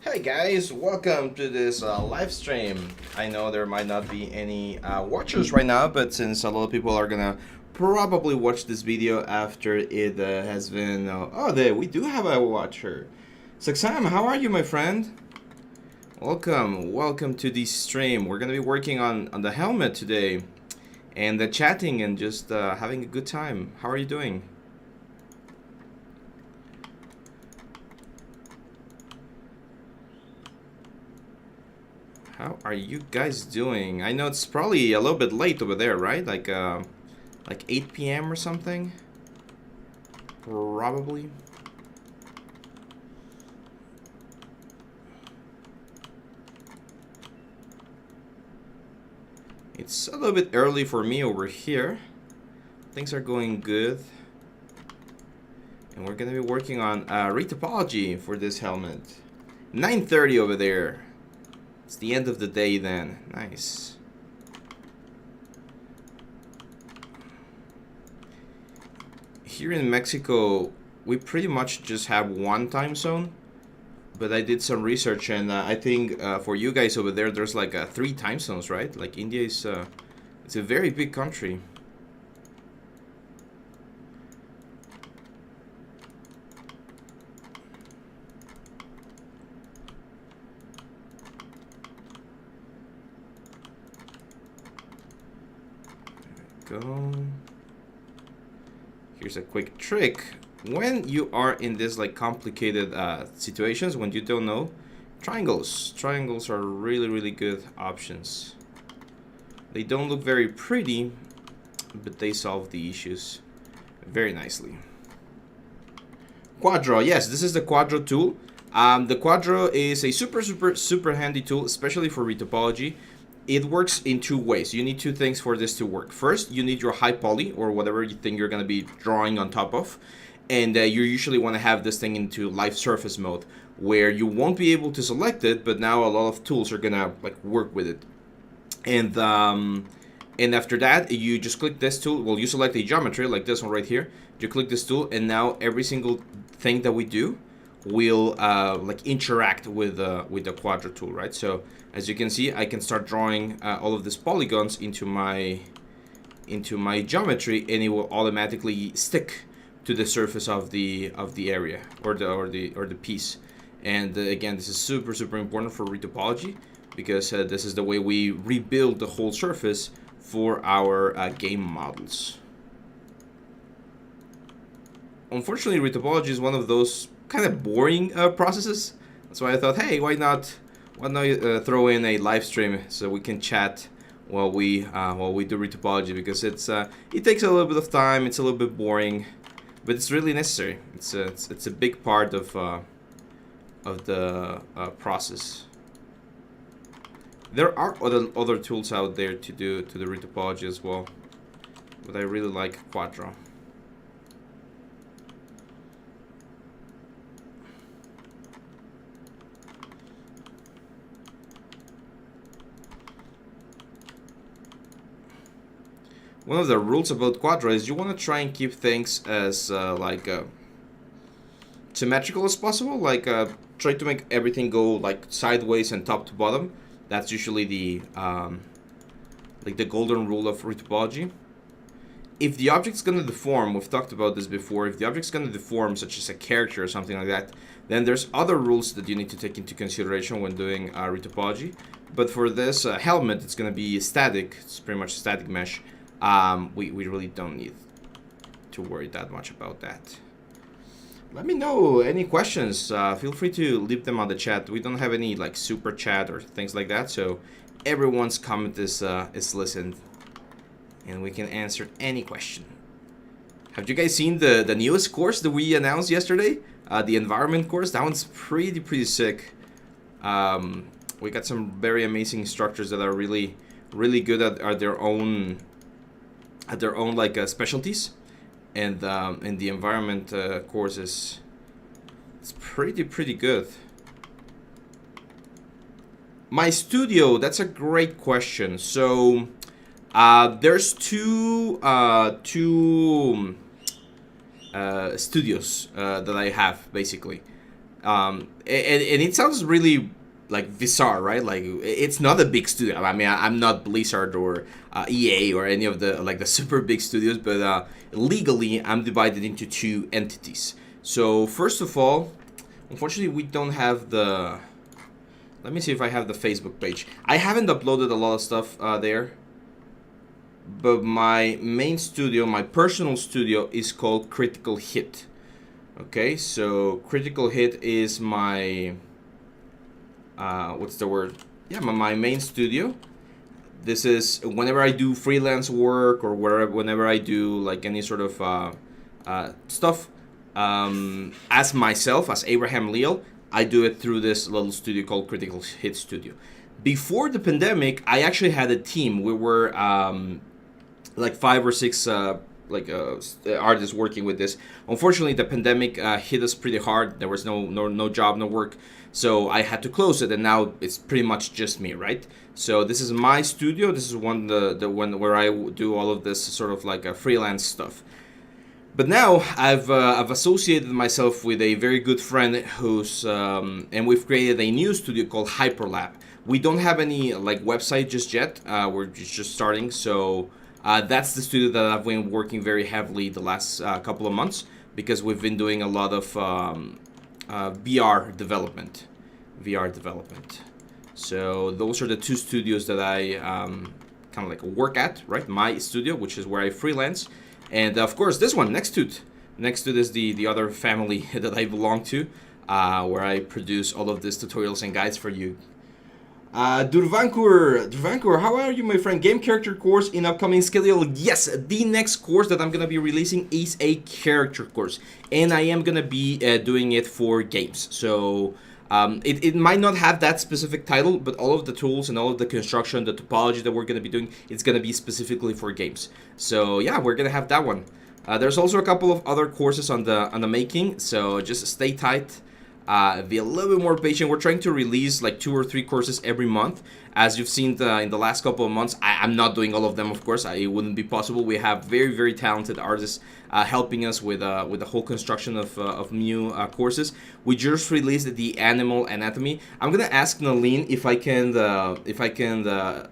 Hey guys, welcome to this live stream. I know there might not be any watchers right now, but since a lot of people are gonna probably watch this video after it has been... oh, there, we do have a watcher. Saxam, how are you, my friend? Welcome to the stream. We're gonna be working on the helmet today, and chatting and just having a good time. How are you doing? How are you guys doing? I know it's probably a little bit late over there, right? Like 8 p.m. or something? Probably. It's a little bit early for me over here. Things are going good. And we're gonna be working on retopology for this helmet. 9:30 over there. It's the end of the day then. Nice. Here in Mexico, we pretty much just have one time zone. But I did some research, and I think for you guys over there, there's like 3 time zones, right? Like India is it's a very big country. Go. Here's a quick trick. When you are in this like complicated situations, when you don't know, triangles are really good options. They don't look very pretty, but they solve the issues very nicely. Quadro, yes, this is the Quadro tool. The Quadro is a super handy tool, especially for retopology. It works in 2 ways. You need 2 things for this to work. First, you need your high poly, or whatever you think you're going to be drawing on top of. And you usually want to have this thing into live surface mode, where you won't be able to select it, but now a lot of tools are going to like work with it. And after that, you just click this tool. Well, you select a geometry, like this one right here. You click this tool, and now every single thing that we do will like interact with the Quadro tool, right? So as you can see, I can start drawing all of these polygons into my geometry, and it will automatically stick to the surface of the area or the piece. And again, this is super important for retopology, because this is the way we rebuild the whole surface for our game models. Unfortunately, retopology is one of those kind of boring processes. That's why I thought, hey, why not throw in a live stream so we can chat while we do retopology, because it takes a little bit of time. It's a little bit boring, but it's really necessary. It's a big part of the process. There are other tools out there to do the retopology as well, but I really like Quadro. One of the rules about Quadro is you want to try and keep things as symmetrical as possible. Like try to make everything go like sideways and top to bottom. That's usually the golden rule of retopology. If the object's gonna deform, we've talked about this before. If the object's gonna deform, such as a character or something like that, then there's other rules that you need to take into consideration when doing retopology. But for this helmet, it's gonna be static. It's pretty much static mesh. We really don't need to worry that much about that. Let me know any questions. Feel free to leave them on the chat. We don't have any like super chat or things like that, so everyone's comment is listened, and we can answer any question. Have you guys seen the newest course that we announced yesterday? The environment course. That one's pretty sick. We got some very amazing instructors that are really good at their own their own like specialties, and the environment course is it's pretty good. My studio, that's a great question. So there's two studios that I have basically, and it sounds really like bizarre, right? Like it's not a big studio. I mean, I'm not Blizzard or EA or any of the like the super big studios, but legally I'm divided into two entities. So first of all, unfortunately, we don't have the. Let me see if I have the Facebook page. I haven't uploaded a lot of stuff there, but my main studio, my personal studio, is called Critical Hit. Okay, so Critical Hit is my what's the word? Yeah, my main studio. This is whenever I do freelance work or whenever I do like any sort of stuff as myself, as Abraham Leal, I do it through this little studio called Critical Hit Studio. Before the pandemic, I actually had a team. We were like 5 or 6 artists working with this. Unfortunately, the pandemic hit us pretty hard. There was no job, no work, so I had to close it, and now it's pretty much just me, right? So this is my studio. This is the one where I do all of this sort of like a freelance stuff. But now I've associated myself with a very good friend who's and we've created a new studio called Hyperlab. We don't have any like website just yet. We're just starting, so that's the studio that I've been working very heavily the last couple of months, because we've been doing a lot of VR development. So those are the two studios that I kind of like work at, right? My studio, which is where I freelance. And of course, this one, Nexttut. Nexttut is the other family that I belong to, where I produce all of these tutorials and guides for you. Durvankur, how are you, my friend? Game character course in upcoming schedule. Yes, the next course that I'm gonna be releasing is a character course, and I am gonna be doing it for games. So it might not have that specific title, but all of the tools and all of the construction, the topology that we're going to be doing, it's going to be specifically for games. So yeah, we're going to have that one. There's also a couple of other courses on the making, so just stay tight. Be a little bit more patient. We're trying to release like 2 or 3 courses every month. As you've seen in the last couple of months, I'm not doing all of them, of course. It wouldn't be possible. We have very talented artists helping us with the whole construction of new courses. We just released the animal anatomy. I'm gonna ask Nalin if I can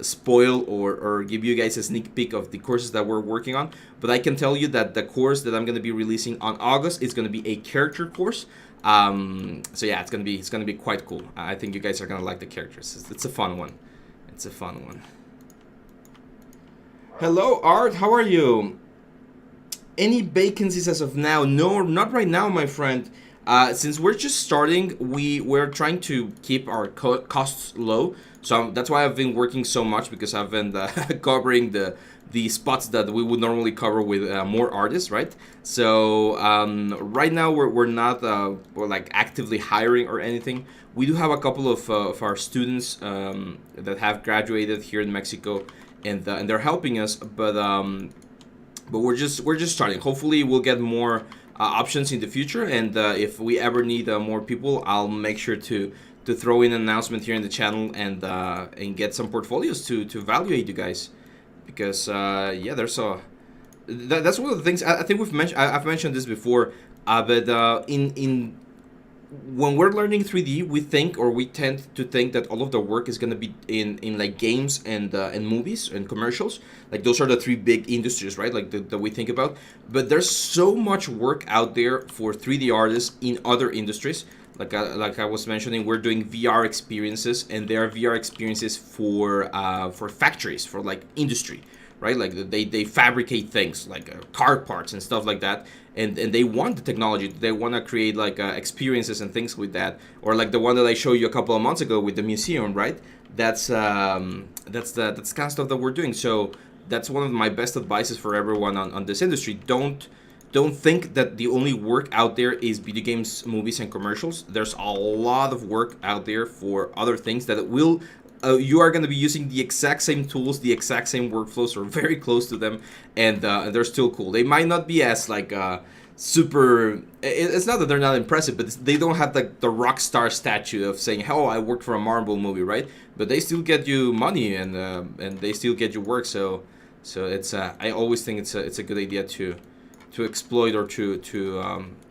spoil or give you guys a sneak peek of the courses that we're working on. But I can tell you that the course that I'm gonna be releasing on August is gonna be a character course. So yeah, it's gonna be quite cool. I think you guys are gonna like the characters. It's a fun one. Hello, Art. How are you? Any vacancies as of now? No, not right now, my friend. Since we're just starting, we're trying to keep our costs low. So that's why I've been working so much, because I've been covering the spots that we would normally cover with more artists, right? So right now we're not we're like actively hiring or anything. We do have a couple of our students that have graduated here in Mexico, and they're helping us, but we're just starting. Hopefully we'll get more options in the future, and if we ever need more people, I'll make sure to throw in an announcement here in the channel and get some portfolios to evaluate you guys. Because yeah, that's one of the things I think I've mentioned this before, but in when we're learning 3D, we tend to think that all of the work is gonna be in like games and movies and commercials. Like those are the 3 big industries, right? Like that we think about. But there's so much work out there for 3D artists in other industries. Like I was mentioning, we're doing VR experiences, and there are VR experiences for factories, for like industry, right? Like they fabricate things like car parts and stuff like that, and they want the technology. They want to create like experiences and things with that, or like the one that I showed you a couple of months ago with the museum, right? That's kind of stuff that we're doing. So that's one of my best advices for everyone on this industry. Don't think that the only work out there is video games, movies, and commercials. There's a lot of work out there for other things that will you are going to be using the exact same tools, the exact same workflows, or very close to them, and they're still cool. They might not be as like super. It's not that they're not impressive, but they don't have the rock star statue of saying, "Oh, I worked for a Marvel movie," right? But they still get you money, and they still get you work. So it's I always think it's a good idea to exploit, or to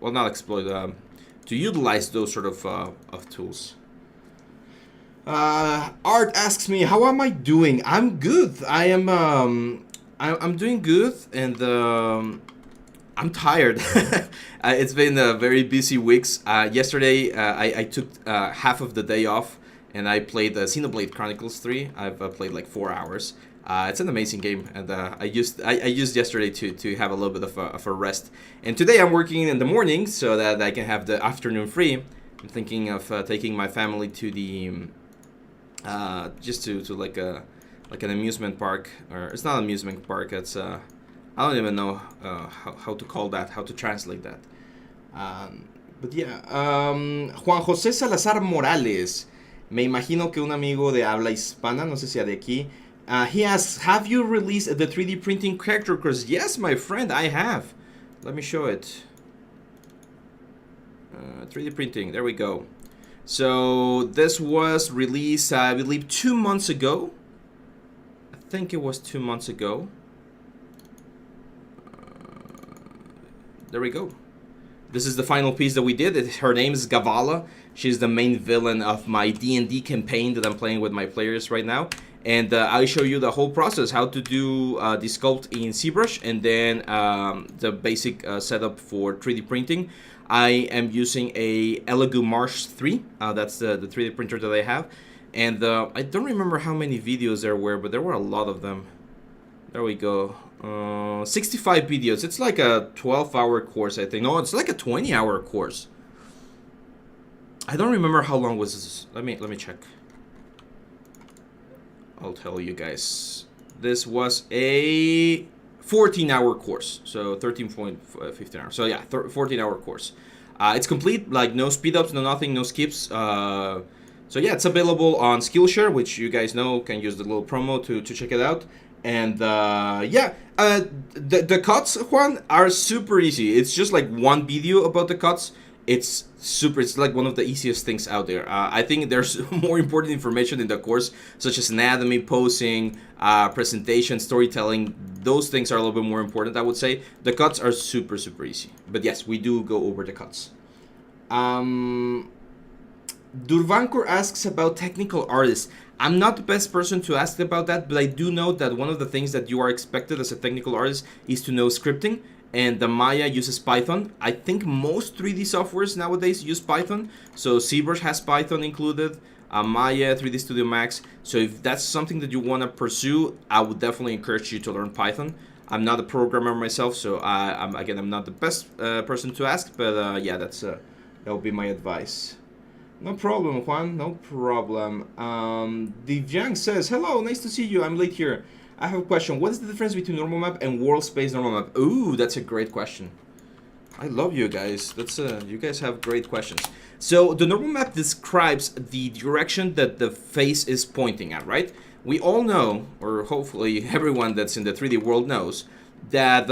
well, not exploit, to utilize those sort of tools. Art asks me, how am I doing? I'm good. I'm doing good, and I'm tired. It's been very busy weeks. Yesterday, I took half of the day off, and I played Xenoblade Chronicles 3. I've played like 4 hours. It's an amazing game, and I used yesterday to have a little bit of a rest. And today I'm working in the morning so that I can have the afternoon free. I'm thinking of taking my family to the just to like an amusement park, or it's not an amusement park. It's I don't even know how to call that, how to translate that. But yeah, Juan José Salazar Morales. Me imagino que un amigo de habla hispana, no sé si de aquí. He asks, have you released the 3D printing character course? Yes, my friend, I have. Let me show it. 3D printing, there we go. So this was released, I believe, 2 months ago. I think it was 2 months ago. There we go. This is the final piece that we did. Her name is Gavala. She's the main villain of my D&D campaign that I'm playing with my players right now. And I'll show you the whole process, how to do the sculpt in ZBrush, and then the basic setup for 3D printing. I am using a Elegoo Marsh 3. That's the 3D printer that I have. And I don't remember how many videos there were, but there were a lot of them. There we go. 65 videos. It's like a 12-hour course, I think. No, it's like a 20-hour course. I don't remember how long was this. Let me check. I'll tell you guys. This was a 14-hour course, so 13.15 hours. So yeah, 14-hour course. It's complete, like no speed ups, no nothing, no skips. So yeah, it's available on Skillshare, which you guys know, can use the little promo to check it out. And yeah, the cuts, Juan, are super easy. It's just like one video about the cuts. It's like one of the easiest things out there. I think there's more important information in the course, such as anatomy, posing, presentation, storytelling. Those things are a little bit more important, I would say. The cuts are super easy. But yes, we do go over the cuts. Durvankor asks about technical artists. I'm not the best person to ask about that, but I do know that one of the things that you are expected as a technical artist is to know scripting, and the Maya uses Python. I think most 3D softwares nowadays use Python, so ZBrush has Python included, Maya, 3D Studio Max. So if that's something that you want to pursue, I would definitely encourage you to learn Python. I'm not a programmer myself, so I'm not the best person to ask, but yeah, that would be my advice. No problem, Juan, no problem. Divjang says, hello, nice to see you, I'm late here. I have a question. What is the difference between normal map and world space normal map? Ooh, that's a great question. I love you guys. You guys have great questions. So the normal map describes the direction that the face is pointing at, right? We all know, or hopefully everyone that's in the 3D world knows, that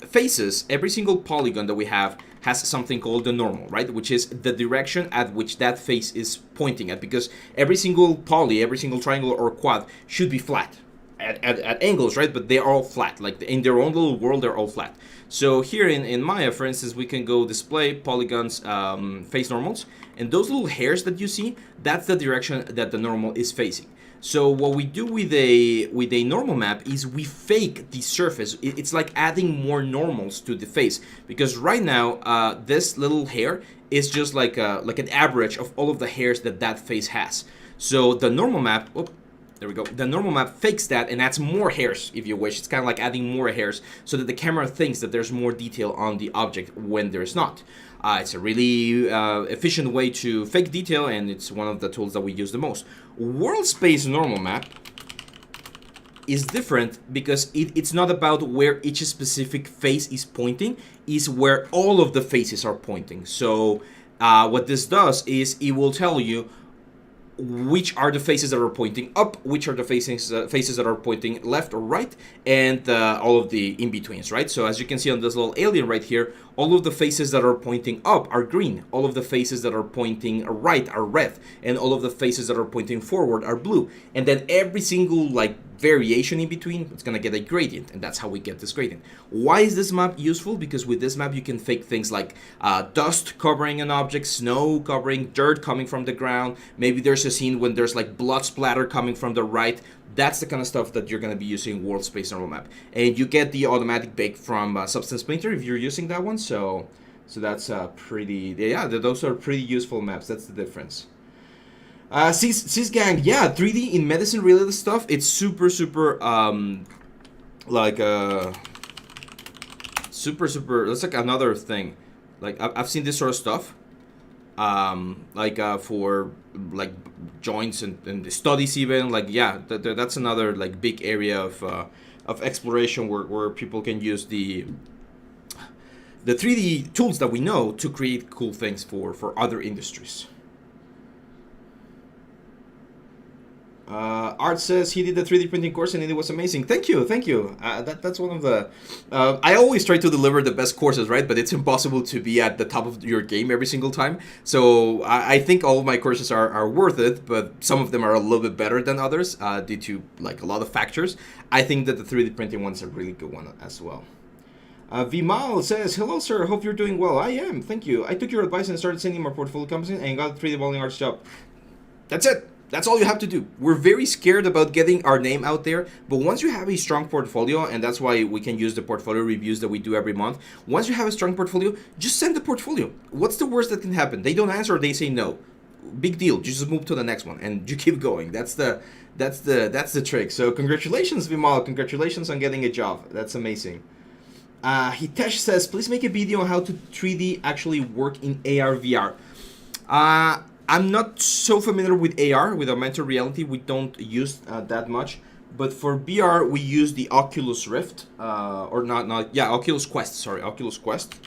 faces, every single polygon that we have, has something called the normal, right? Which is the direction at which that face is pointing at, because every single poly, every single triangle or quad should be flat at angles, right? But they're all flat, like in their own little world, they're all flat. So here in Maya, for instance, we can go display polygons, face normals, and those little hairs that you see, that's the direction that the normal is facing. So what we do with a normal map is we fake the surface. It's like adding more normals to the face, because right now this little hair is just like an average of all of the hairs that face has. So the normal map, there we go. The normal map fakes that and adds more hairs, if you wish. It's kind of like adding more hairs so that the camera thinks that there's more detail on the object when there's not. It's a really efficient way to fake detail, and it's one of the tools that we use the most. World space normal map is different because it's not about where each specific face is pointing, it's where all of the faces are pointing. So what this does is it will tell you which are the faces that are pointing up, which are the faces that are pointing left or right, and all of the in-betweens, right? So as you can see on this little alien right here, all of the faces that are pointing up are green, all of the faces that are pointing right are red, and all of the faces that are pointing forward are blue. And then every single like variation in between, it's gonna get a gradient, and that's how we get this gradient. Why is this map useful? Because with this map you can fake things like dust covering an object, snow covering, dirt coming from the ground. Maybe there's a scene when there's like blood splatter coming from the right. That's the kind of stuff that you're going to be using World Space Normal Map. And you get the automatic bake from Substance Painter if you're using that one. So that's pretty, yeah, those are pretty useful maps. That's the difference. Cis Gang, yeah, 3D in medicine related stuff, it's super, like, super, that's like another thing. Like, I've seen this sort of stuff. For like joints and studies even, like, yeah, that's another like big area of exploration where people can use the 3D tools that we know to create cool things for other industries. Art says he did the 3D printing course and it was amazing. Thank you. That's one of the... I always try to deliver the best courses, right? But it's impossible to be at the top of your game every single time. So I think all of my courses are worth it, but some of them are a little bit better than others due to like a lot of factors. I think that the 3D printing one's a really good one as well. Vimal says, hello sir, hope you're doing well. I am, thank you. I took your advice and started sending my portfolio companies and got a 3D modeling arts job. That's it. That's all you have to do. We're very scared about getting our name out there, but once you have a strong portfolio, and that's why we can use the portfolio reviews that we do every month, once you have a strong portfolio, just send the portfolio. What's the worst that can happen? They don't answer, they say no. Big deal. Just move to the next one and you keep going. That's the trick. So congratulations, Vimal. Congratulations on getting a job. That's amazing. Hitesh says, please make a video on how to 3D actually work in AR VR. I'm not so familiar with AR, with augmented reality. We don't use that much. But for VR, we use the Oculus Rift. Oculus Quest. Sorry, Oculus Quest.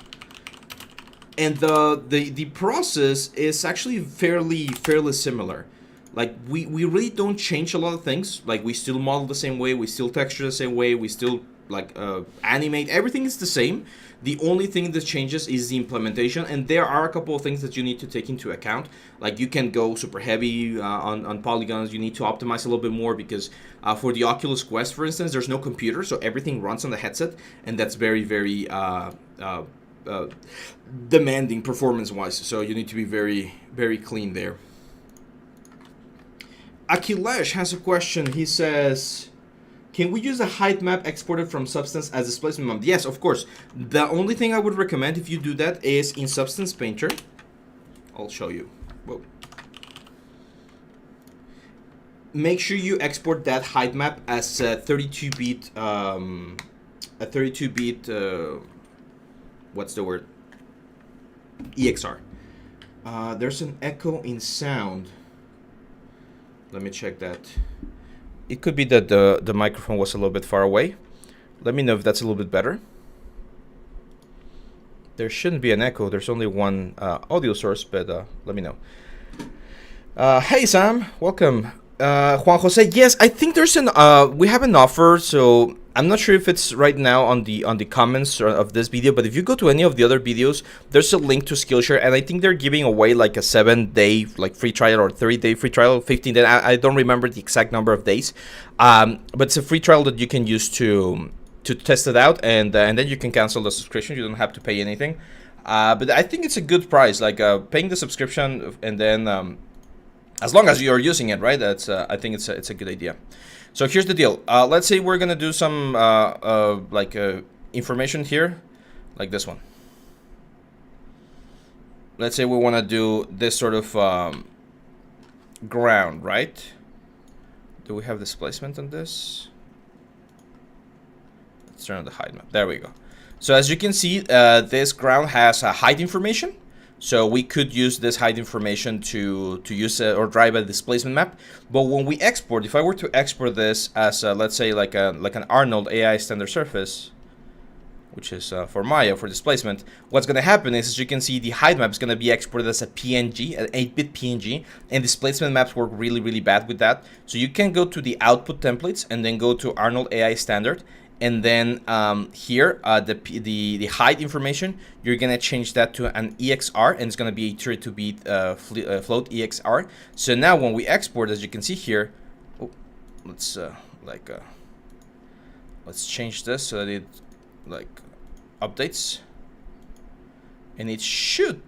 And the process is actually fairly similar. Like, we really don't change a lot of things. Like, we still model the same way. We still texture the same way. We still, animate. Everything is the same. The only thing that changes is the implementation, and there are a couple of things that you need to take into account. Like, you can go super heavy on polygons. You need to optimize a little bit more because for the Oculus Quest, for instance, there's no computer, so everything runs on the headset, and that's very demanding performance-wise. So you need to be very clean there. Akhilesh has a question. He says, can we use a height map exported from Substance as displacement map? Yes, of course. The only thing I would recommend if you do that is in Substance Painter. I'll show you. Whoa. Make sure you export that height map as a 32-bit, what's the word? EXR. There's an echo in sound. Let me check that. It could be that the microphone was a little bit far away. Let me know if that's a little bit better. There shouldn't be an echo. There's only one audio source, but let me know. Hey, Sam. Welcome. Juan Jose. Yes, I think there's we have an offer, so I'm not sure if it's right now on the comments of this video, but if you go to any of the other videos, there's a link to Skillshare, and I think they're giving away like a 7-day free trial or 30-day free trial, 15 days. I don't remember the exact number of days, but it's a free trial that you can use to test it out, and then you can cancel the subscription. You don't have to pay anything, but I think it's a good price, paying the subscription, and then as long as you're using it, right? That's I think it's a good idea. So here's the deal. Let's say we're gonna do some information here, like this one. Let's say we want to do this sort of ground, right? Do we have displacement on this? Let's turn on the height map. There we go. So as you can see, this ground has height information. So we could use this height information to use or drive a displacement map. But when we export, if I were to export this as let's say like an Arnold AI standard surface, which is for Maya, for displacement, what's going to happen is, as you can see, the height map is going to be exported as a PNG, an 8-bit PNG, and displacement maps work really, really bad with that. So you can go to the output templates and then go to Arnold AI standard, and then here, the height information, you're going to change that to an EXR, and it's going to be a 32-bit float EXR. So now when we export, as you can see here, let's let's change this so that it updates, and it should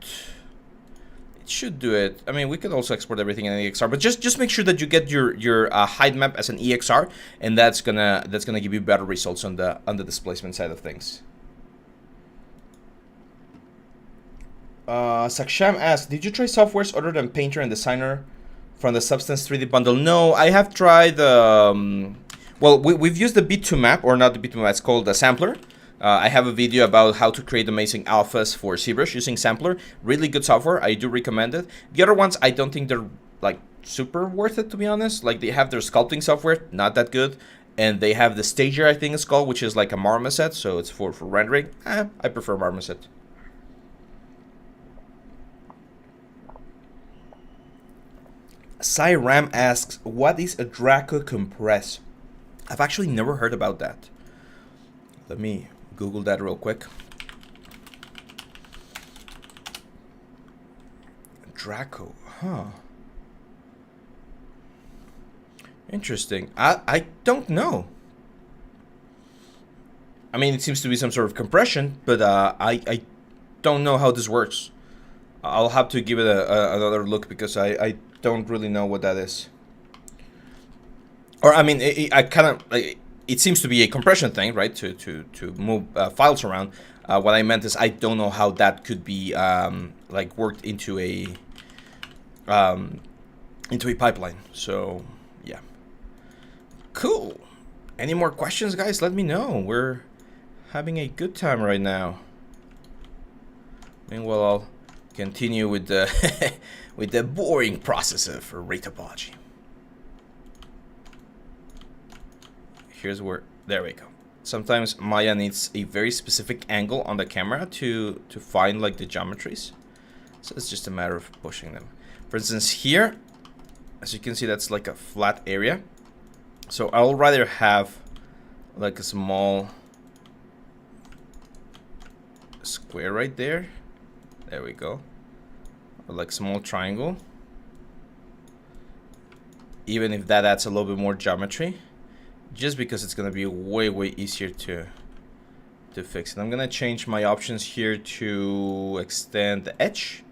do it. I mean, we could also export everything in an EXR, but just make sure that you get your height map as an EXR, and that's gonna give you better results on the displacement side of things. Saksham asks, did you try softwares other than Painter and Designer from the Substance 3D bundle? No, I have tried. Well, we've used the Bit2Map, or not the Bit2Map, it's called the Sampler. I have a video about how to create amazing alphas for ZBrush using Sampler. Really good software. I do recommend it. The other ones, I don't think they're like super worth it, to be honest. Like, they have their sculpting software, not that good. And they have the Stager, I think it's called, which is like a marmoset, so it's for rendering. I prefer marmoset. Sai Ram asks, what is a Draco compress? I've actually never heard about that. Let me Google that real quick. Draco, huh? Interesting. I don't know. I mean, it seems to be some sort of compression, but I don't know how this works. I'll have to give it another look, because I don't really know what that is. Or, I mean, it seems to be a compression thing, right? To move files around. What I meant is, I don't know how that could be like worked into a pipeline. So yeah, cool. Any more questions, guys? Let me know. We're having a good time right now. Meanwhile, I'll continue with the with the boring process of ray topology. Here's where, there we go. Sometimes Maya needs a very specific angle on the camera to find like the geometries. So it's just a matter of pushing them. For instance, here, as you can see, that's like a flat area. So I'll rather have like a small square right there. There we go. Or like small triangle. Even if that adds a little bit more geometry. Just because it's going to be way easier to fix it. I'm going to change my options here to extend the edge,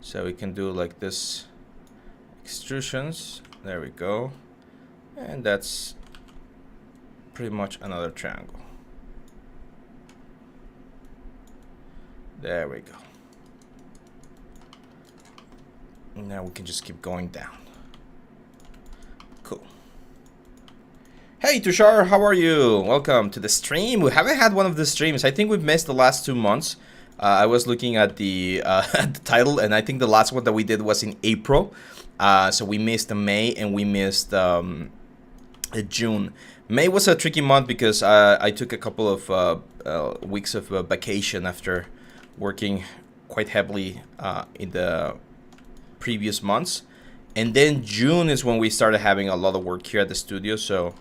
so we can do like this extrusions. There we go. And that's pretty much another triangle. There we go. Now we can just keep going down. Cool. Hey Tushar, how are you? Welcome to the stream. We haven't had one of the streams. I think we've missed the last 2 months. I was looking at the, the title, and I think the last one that we did was in April. So we missed May, and we missed June. May was a tricky month because I took a couple of weeks of vacation after working quite heavily in the previous months. And then June is when we started having a lot of work here at the studio, so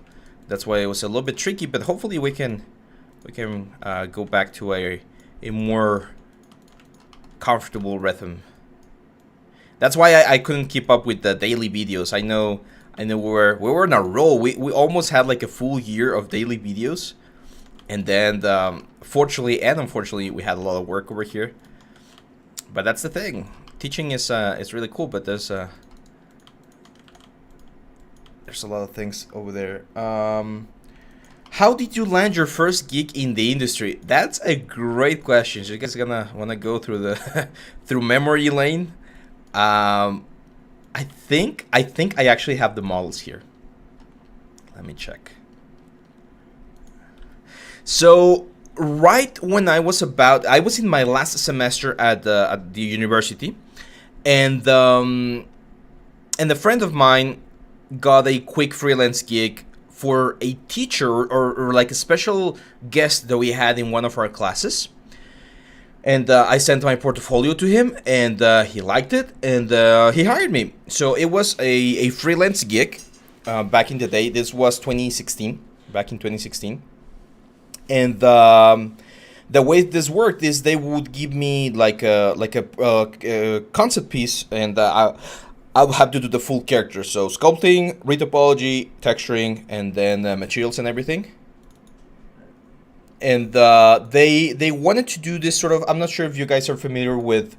that's why it was a little bit tricky, but hopefully we can go back to a more comfortable rhythm. That's why I couldn't keep up with the daily videos. I know we were in a roll. We almost had like a full year of daily videos, and then fortunately and unfortunately we had a lot of work over here. But that's the thing. Teaching is really cool, but there's a lot of things over there. How did you land your first gig in the industry? That's a great question. So you guys gonna wanna go through the through memory lane? I think I actually have the models here. Let me check. So right when I was in my last semester at the university, and a friend of mine got a quick freelance gig for a teacher or like a special guest that we had in one of our classes. And I sent my portfolio to him, and he liked it, and he hired me. So it was a freelance gig back in the day. This was 2016, back in 2016. And the way this worked is they would give me like a concept piece, and I would have to do the full character. So sculpting, retopology, texturing, and then materials and everything. And they wanted to do this sort of. I'm not sure if you guys are familiar with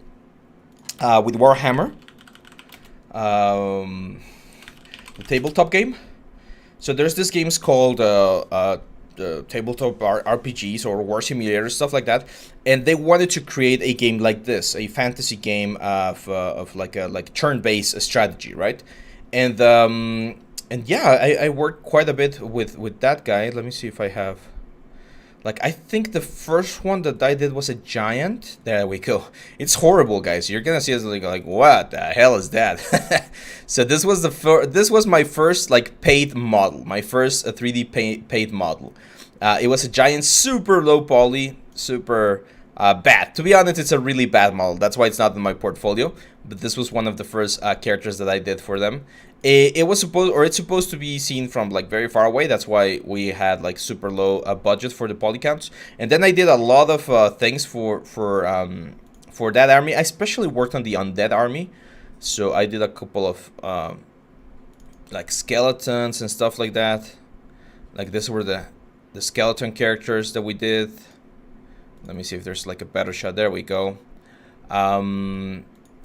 Warhammer, the tabletop game. So there's this games called tabletop RPGs or war simulators, stuff like that. And they wanted to create a game like this, a fantasy game of like turn-based strategy, right? And yeah, I worked quite a bit with that guy. Let me see if I have. Like, I think the first one that I did was a giant. There we go. It's horrible, guys. You're gonna see us like what the hell is that? So this was this was my first like paid model, my first 3D paid model. It was a giant, super low poly, super bad. To be honest, it's a really bad model. That's why it's not in my portfolio. But this was one of the first characters that I did for them. It's supposed to be seen from like very far away. That's why we had like super low budget for the poly counts. And then I did a lot of things for that army. I especially worked on the undead army, so I did a couple of like skeletons and stuff like that. Like these were the skeleton characters that we did. Let me see if there's like a better shot. There we go.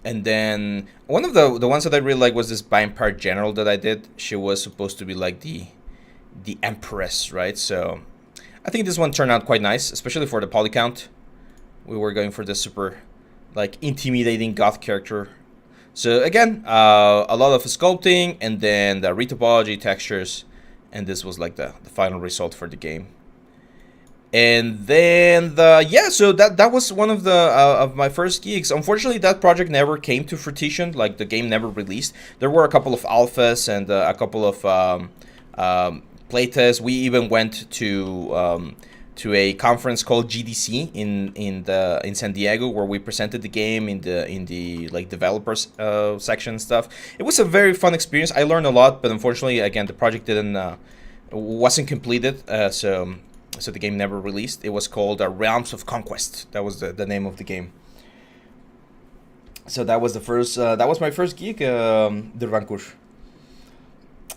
And then one of the ones that I really like was this vampire general that I did. She was supposed to be like the empress, right? So I think this one turned out quite nice, especially for the poly count. We were going for this super like intimidating goth character. So again, a lot of sculpting and then the retopology, textures, and this was like the final result for the game. And then so that was one of my first gigs. Unfortunately, that project never came to fruition. Like the game never released. There were a couple of alphas and a couple of playtests. We even went to a conference called GDC in San Diego, where we presented the game in the like developers section and stuff. It was a very fun experience. I learned a lot, but unfortunately, again, the project wasn't completed. So the game never released. It was called Realms of Conquest. That was the name of the game. So that was the first. That was my first gig, Durvankush.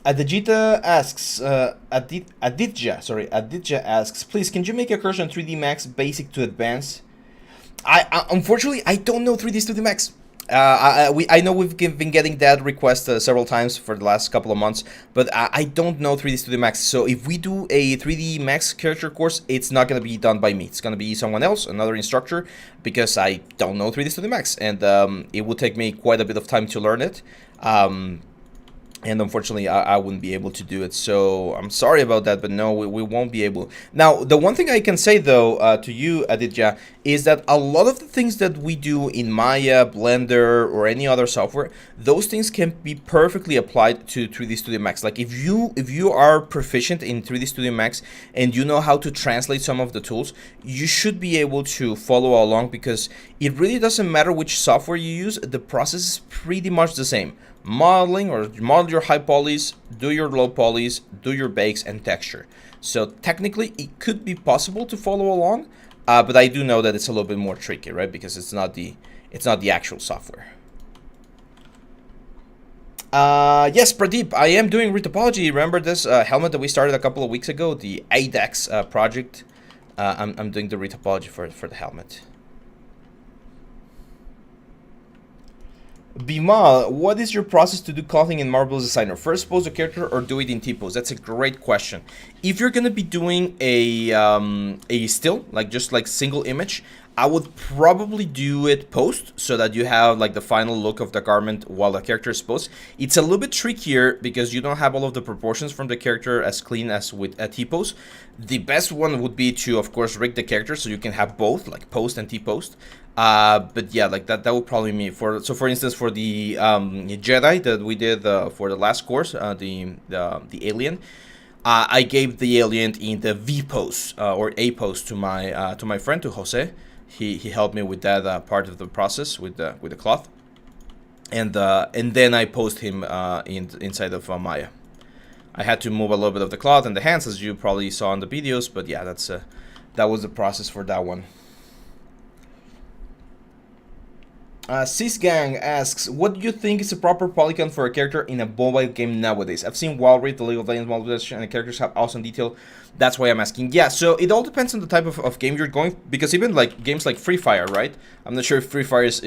Aditya asks. Aditya asks. Please, can you make a course on 3D Max Basic to Advanced? Unfortunately I don't know 3D Studio Max. I know we've been getting that request several times for the last couple of months, but I don't know 3D Studio Max. So if we do a 3D Max character course, it's not going to be done by me. It's going to be someone else, another instructor, because I don't know 3D Studio Max, and it will take me quite a bit of time to learn it. And unfortunately, I wouldn't be able to do it. So I'm sorry about that, but no, we won't be able. Now, the one thing I can say, though, to you, Aditya, is that a lot of the things that we do in Maya, Blender, or any other software, those things can be perfectly applied to 3D Studio Max. Like, if you are proficient in 3D Studio Max and you know how to translate some of the tools, you should be able to follow along, because it really doesn't matter which software you use. The process is pretty much the same. Modeling, or model your high polys, do your low polys, do your bakes and texture. So technically it could be possible to follow along, but I do know that it's a little bit more tricky, right? Because it's not the actual software. Yes, Pradeep, I am doing retopology. Remember this helmet that we started a couple of weeks ago, the ADEX project? I'm doing the retopology for the helmet. Bimal, what is your process to do clothing in Marvelous Designer? First pose the character or do it in T-pose? That's a great question. If you're gonna be doing a still, like just like single image, I would probably do it post, so that you have like the final look of the garment while the character is posed. It's a little bit trickier because you don't have all of the proportions from the character as clean as with a T-pose. The best one would be to, of course, rig the character so you can have both, like post and T-post. But yeah, like that would probably be for instance, for the Jedi that we did for the last course, the alien, I gave the alien in the V pose or A pose to my friend, to Jose. He helped me with that part of the process with the cloth, and then I posed him inside of Maya. I had to move a little bit of the cloth and the hands, as you probably saw in the videos, but yeah, that was the process for that one. Cisgang asks, what do you think is a proper polygon for a character in a mobile game nowadays? I've seen Wild Rift, the League of Legends mobile version, and the characters have awesome detail. That's why I'm asking. Yeah, so it all depends on the type of game you're going, because even like games like Free Fire, right? I'm not sure if Free Fire is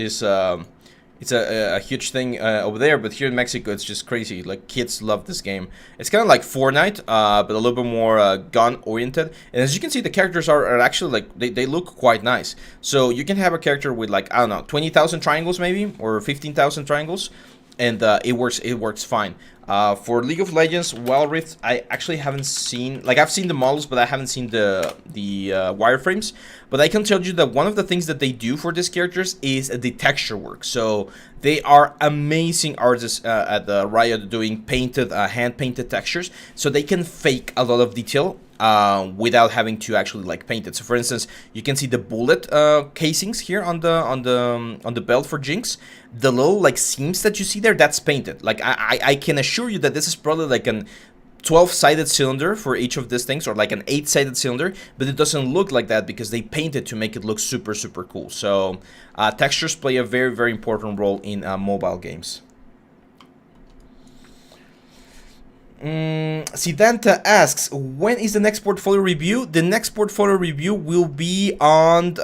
it's a huge thing over there, but here in Mexico it's just crazy. Like, kids love this game. It's kind of like Fortnite, but a little bit more gun oriented. And as you can see, the characters are actually like they look quite nice. So you can have a character with like, I don't know, 20,000 triangles maybe, or 15,000 triangles, and it works fine. For League of Legends Wild Rift, I actually haven't seen, like, I've seen the models, but I haven't seen the wireframes. But I can tell you that one of the things that they do for these characters is the texture work. So they are amazing artists at the Riot, doing painted, hand-painted textures. So they can fake a lot of detail without having to actually like paint it. So for instance, you can see the bullet casings here on the belt for Jinx. The little like seams that you see there, that's painted. Like I can assure you that this is probably like an 12-sided cylinder for each of these things, or like an 8-sided cylinder, but it doesn't look like that because they paint it to make it look super cool. So textures play a very important role in mobile games. Siddhanta asks, when is the next portfolio review? The next portfolio review will be on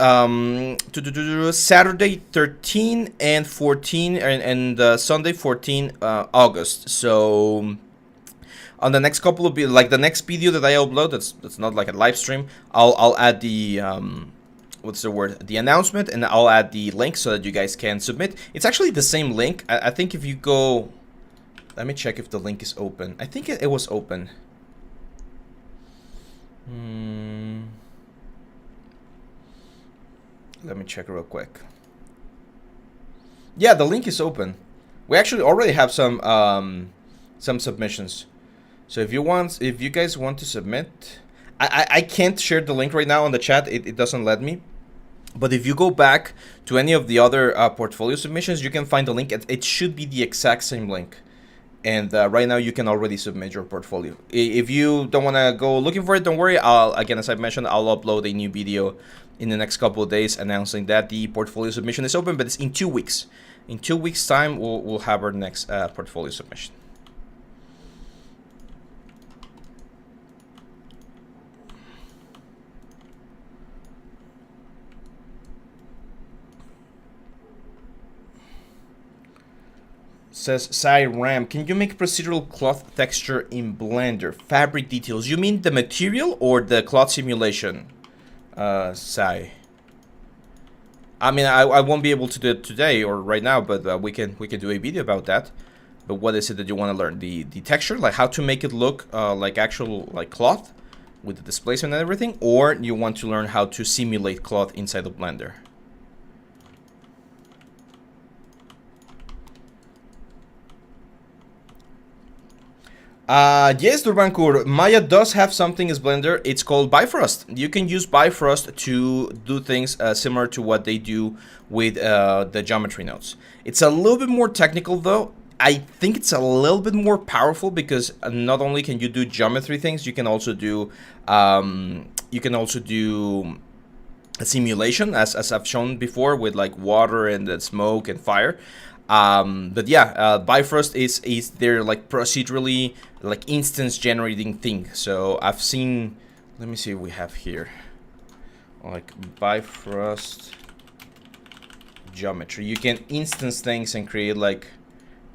Saturday 13 and 14 and Sunday 14 August. So on the next couple of like the next video that I upload, that's not like a live stream, I'll add the what's the word, the announcement, and I'll add the link so that you guys can submit. It's actually the same link. I think if you go, let me check if the link is open. I think it was open. Let me check real quick. Yeah, the link is open. We actually already have some submissions. So if you guys want to submit, I can't share the link right now on the chat. It doesn't let me. But if you go back to any of the other portfolio submissions, you can find the link. It should be the exact same link. And right now you can already submit your portfolio. If you don't want to go looking for it, don't worry. Again, as I mentioned, I'll upload a new video in the next couple of days announcing that the portfolio submission is open, but it's in 2 weeks. In 2 weeks' time, we'll have our next portfolio submission. Says Sai Ram, can you make procedural cloth texture in Blender? Fabric details. You mean the material or the cloth simulation? Sai. I mean, I won't be able to do it today or right now, but we can do a video about that. But what is it that you want to learn? The texture, like how to make it look like actual like cloth with the displacement and everything, or you want to learn how to simulate cloth inside of Blender? Yes, Durbankur, Maya does have something as Blender. It's called Bifrost. You can use Bifrost to do things similar to what they do with the geometry nodes. It's a little bit more technical though. I think it's a little bit more powerful because not only can you do geometry things, you can also do a simulation, as I've shown before, with like water and smoke and fire. But yeah, Bifrost is their like procedurally like instance generating thing. So I've seen, let me see what we have here, like Bifrost geometry. You can instance things and create like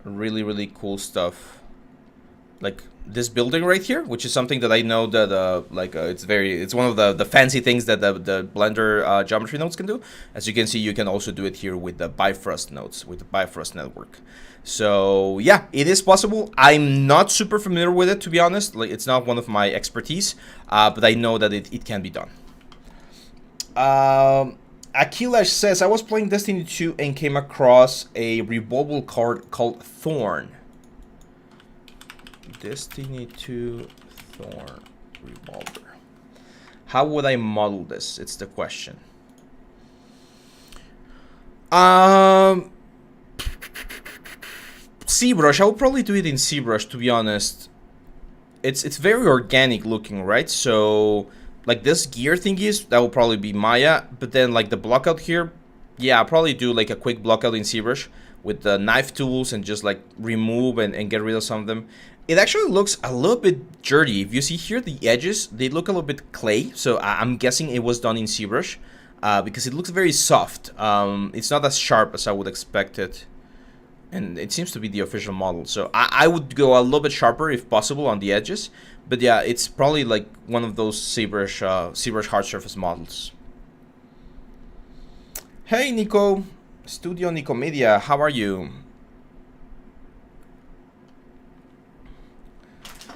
really cool stuff, like this building right here, which is something that I know that it's one of the fancy things that the Blender geometry nodes can do. As you can see, you can also do it here with the Bifrost nodes, with the Bifrost network. So yeah, it is possible. I'm not super familiar with it, to be honest. Like, it's not one of my expertise, but I know that it can be done. Akilash says, I was playing Destiny 2 and came across a revolvable card called Thorn. Destiny 2 Thorn revolver. How would I model this? It's the question. ZBrush. I would probably do it in ZBrush, to be honest. It's very organic looking, right? So like this gear thingies, that will probably be Maya. But then like the blockout here, yeah, I'll probably do like a quick blockout in ZBrush with the knife tools and just like remove and get rid of some of them. It actually looks a little bit dirty. If you see here, the edges, they look a little bit clay. So I'm guessing it was done in ZBrush because it looks very soft. It's not as sharp as I would expect it. And it seems to be the official model. So I would go a little bit sharper if possible on the edges. But yeah, it's probably like one of those ZBrush hard surface models. Hey Nico, Studio Nico Media, how are you?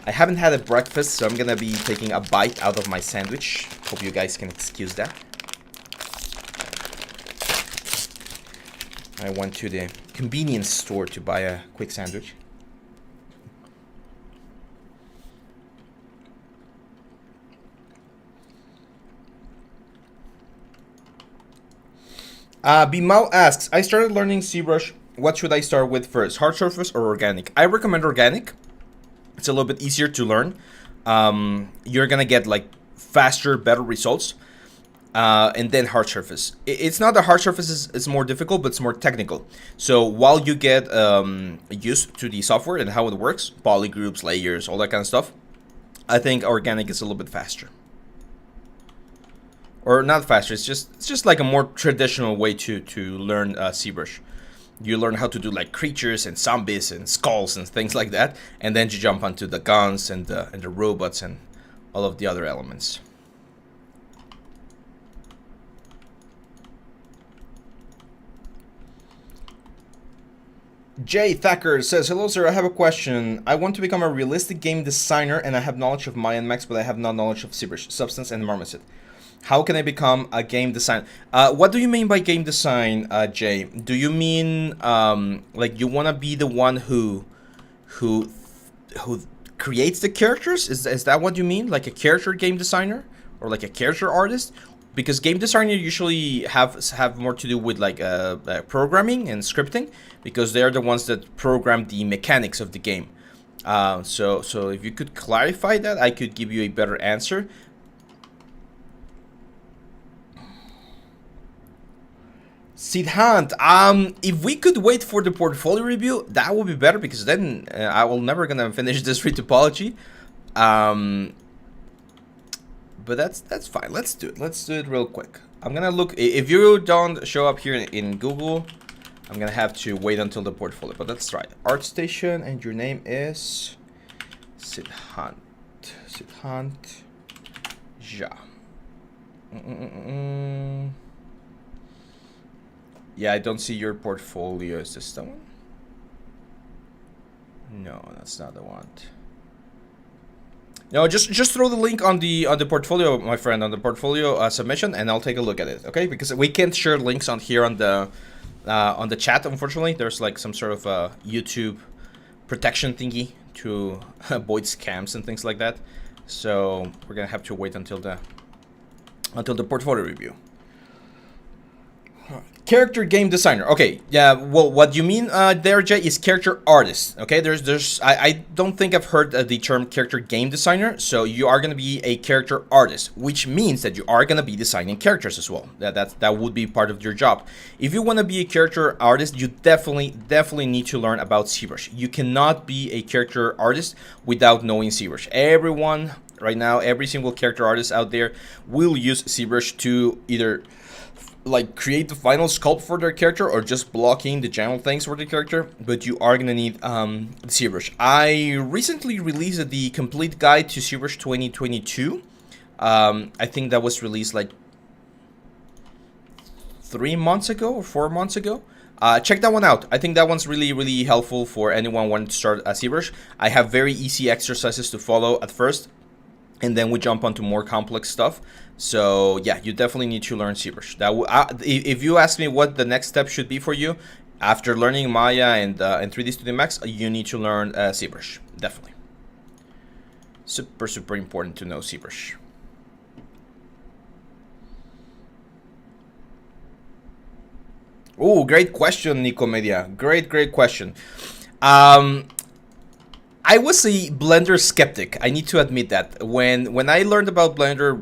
I haven't had a breakfast, so I'm gonna be taking a bite out of my sandwich. Hope you guys can excuse that. I went to the convenience store to buy a quick sandwich. Bimao asks, I started learning ZBrush. What should I start with first, hard surface or organic? I recommend organic. It's a little bit easier to learn. You're gonna get like faster, better results. And then hard surface. It's not the hard surface is more difficult, but it's more technical. So while you get used to the software and how it works, polygroups, layers, all that kind of stuff, I think organic is a little bit faster. Or not faster, it's just like a more traditional way to learn ZBrush. You learn how to do like creatures and zombies and skulls and things like that, and then you jump onto the guns and the robots and all of the other elements. Jay Thacker says, hello sir, I have a question. I want to become a realistic game designer and I have knowledge of Maya and Max, but I have no knowledge of ZBrush, Substance, and Marmoset. How can I become a game designer? What do you mean by game design, Jay? Do you mean like you want to be the one who creates the characters? Is that what you mean? Like a character game designer or like a character artist? Because game designer usually have more to do with like programming and scripting, because they're the ones that program the mechanics of the game. So if you could clarify that, I could give you a better answer. Sidhant, if we could wait for the portfolio review, that would be better, because then I will never gonna finish this free topology. But that's fine. Let's do it. Let's do it real quick. I'm gonna look. If you don't show up here in Google, I'm gonna have to wait until the portfolio. But let's try it. ArtStation, and your name is Sidhant. Sidhant Jha. Yeah, I don't see your portfolio. Is this the one? No, that's not the one. No, just throw the link on the portfolio, my friend, on the portfolio submission, and I'll take a look at it. Okay, because we can't share links on here on the chat. Unfortunately, there's like some sort of YouTube protection thingy to avoid scams and things like that. So we're gonna have to wait until the portfolio review. Character game designer. Okay, yeah. Well, what you mean there, Jay, is character artist. Okay, I don't think I've heard the term character game designer. So you are gonna be a character artist, which means that you are gonna be designing characters as well. That would be part of your job. If you want to be a character artist, you definitely need to learn about ZBrush. You cannot be a character artist without knowing ZBrush. Everyone right now, every single character artist out there will use ZBrush to either like create the final sculpt for their character or just blocking the general things for the character, but you are gonna need ZBrush. I recently released the complete guide to ZBrush 2022. I think that was released like 3 months ago or 4 months ago. Check that one out. I think that one's really helpful for anyone wanting to start ZBrush. I have very easy exercises to follow at first, and then we jump onto more complex stuff. So yeah, you definitely need to learn ZBrush. If you ask me what the next step should be for you after learning Maya and 3D Studio Max, you need to learn ZBrush, definitely. Super, super important to know ZBrush. Oh, great question, Nicomedia. Great question. Um, I was a Blender skeptic. I need to admit that. When I learned about Blender,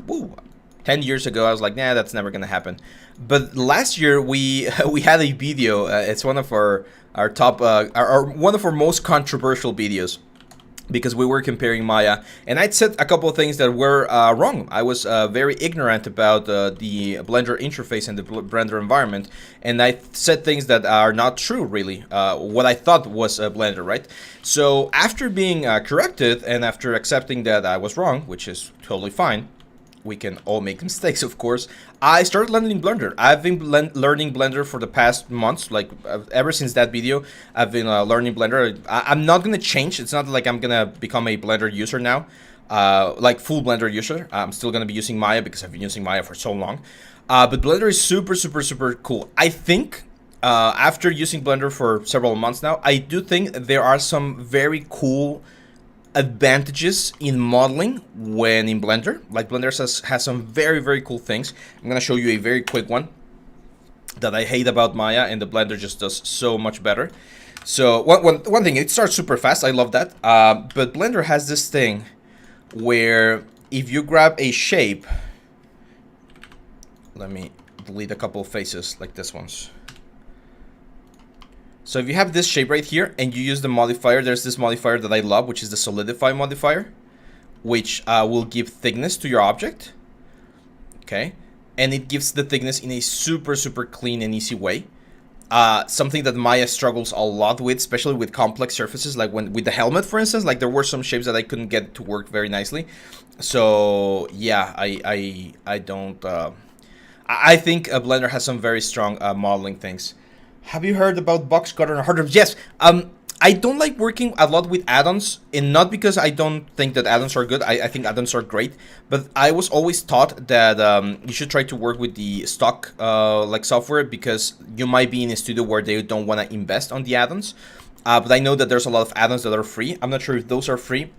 10 years ago, I was like, nah, that's never gonna happen. But last year we we had a video. It's one of our top, one of our most controversial videos, because we were comparing Maya, and I'd said a couple of things that were wrong. I was very ignorant about the Blender interface and the Blender environment, and I said things that are not true, really, what I thought was Blender, right? So after being corrected, and after accepting that I was wrong, which is totally fine, we can all make mistakes, of course, I started learning Blender. I've been learning Blender for the past months, like ever since that video. I've been learning Blender. I'm not gonna change. It's not like I'm gonna become a Blender user now, like full Blender user. I'm still gonna be using Maya because I've been using Maya for so long. But Blender is super, super, super cool. I think after using Blender for several months now, I do think there are some very cool advantages in modeling when in Blender. Like Blender has some very, very cool things. I'm gonna show you a very quick one that I hate about Maya, and the Blender just does so much better. So one thing, it starts super fast. I love that. But Blender has this thing where if you grab a shape, let me delete a couple of faces like this one's. So if you have this shape right here and you use the modifier, there's this modifier that I love, which is the solidify modifier, which will give thickness to your object. Okay, and it gives the thickness in a super, super clean and easy way. Something that Maya struggles a lot with, especially with complex surfaces, like with the helmet, for instance. Like there were some shapes that I couldn't get to work very nicely. So yeah, I don't. I think Blender has some very strong modeling things. Have you heard about box cutter and hard drives? Yes. I don't like working a lot with add-ons, and not because I don't think that add-ons are good. I think add-ons are great, but I was always taught that you should try to work with the stock like software, because you might be in a studio where they don't want to invest on the add-ons. But I know that there's a lot of add-ons that are free. I'm not sure if those are free,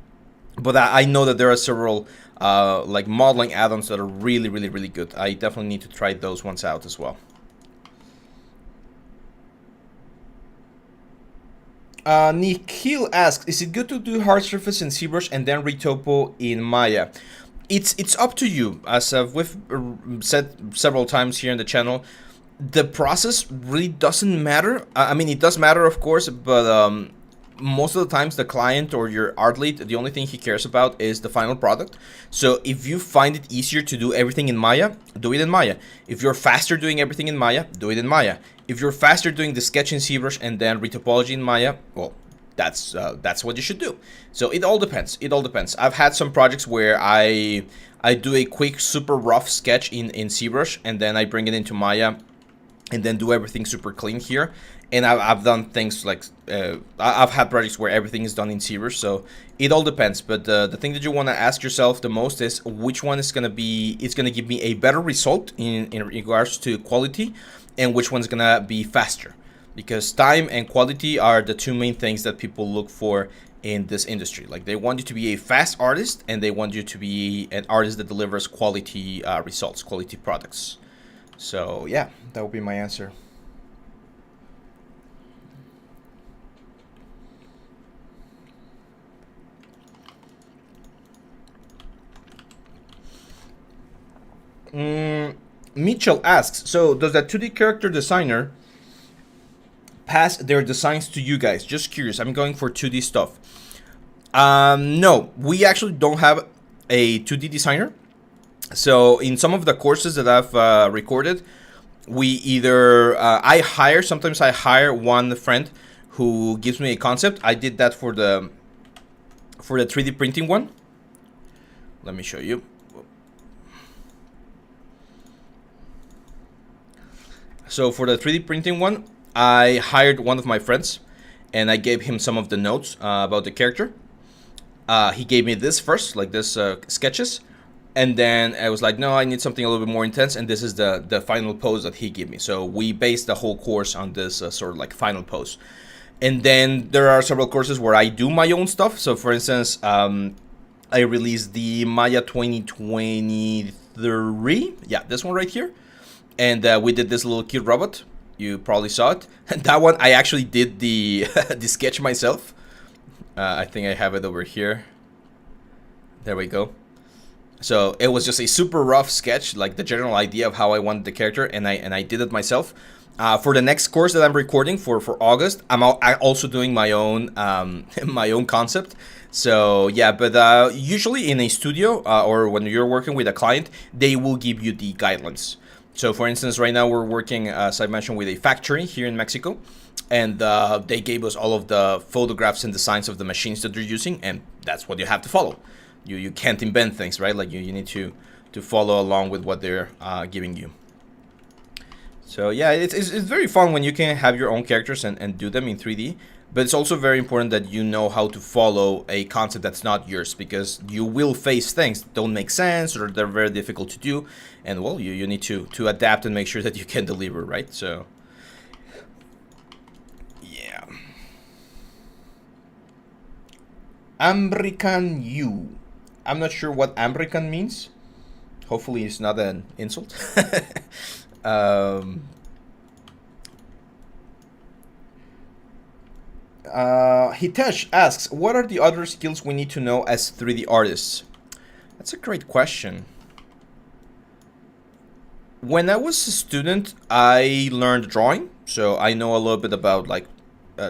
but I know that there are several like modeling add-ons that are really, really, really good. I definitely need to try those ones out as well. Nikhil asks, is it good to do hard surface in ZBrush and then retopo in Maya? It's up to you. As we've said several times here in the channel, the process really doesn't matter. I mean, it does matter, of course, but most of the times the client or your art lead, the only thing he cares about is the final product. So if you find it easier to do everything in Maya, do it in Maya. If you're faster doing everything in Maya, do it in Maya. If you're faster doing the sketch in ZBrush and then retopology in Maya, well, that's what you should do. So it all depends. It all depends. I've had some projects where I do a quick, super rough sketch in ZBrush, and then I bring it into Maya, and then do everything super clean here. And I've done things like I've had projects where everything is done in ZBrush. So it all depends. But the thing that you want to ask yourself the most is which one is gonna be. It's gonna give me a better result in regards to quality, and which one's gonna be faster, because time and quality are the two main things that people look for in this industry. Like they want you to be a fast artist, and they want you to be an artist that delivers quality results, quality products. So yeah, that would be my answer. Mitchell asks, so does that 2D character designer pass their designs to you guys? Just curious. I'm going for 2D stuff. No, we actually don't have a 2D designer. So in some of the courses that I've recorded, we either sometimes I hire one friend who gives me a concept. I did that for the 3D printing one. Let me show you. So for the 3D printing one, I hired one of my friends, and I gave him some of the notes about the character. He gave me this first, like this sketches, and then I was like, no, I need something a little bit more intense, and this is the final pose that he gave me. So we based the whole course on this sort of like final pose. And then there are several courses where I do my own stuff. So for instance, I released the Maya 2023. Yeah, this one right here. And we did this little cute robot. You probably saw it. That one, I actually did the, the sketch myself. I think I have it over here. There we go. So it was just a super rough sketch, like the general idea of how I wanted the character, and I did it myself. For the next course that I'm recording for August, I'm also doing my own my own concept. So yeah, but usually in a studio or when you're working with a client, they will give you the guidelines. So for instance, right now we're working, as I mentioned, with a factory here in Mexico, and they gave us all of the photographs and designs of the machines that they're using, and that's what you have to follow. You can't invent things, right? Like you need to follow along with what they're giving you. So yeah, it's very fun when you can have your own characters and do them in 3D. But it's also very important that you know how to follow a concept that's not yours, because you will face things that don't make sense or they're very difficult to do. And well, you need to adapt and make sure that you can deliver, right? So yeah. American you. I'm not sure what American means. Hopefully it's not an insult. Hitesh asks, what are the other skills we need to know as 3D artists? That's a great question. When I was a student, I learned drawing. So I know a little bit about like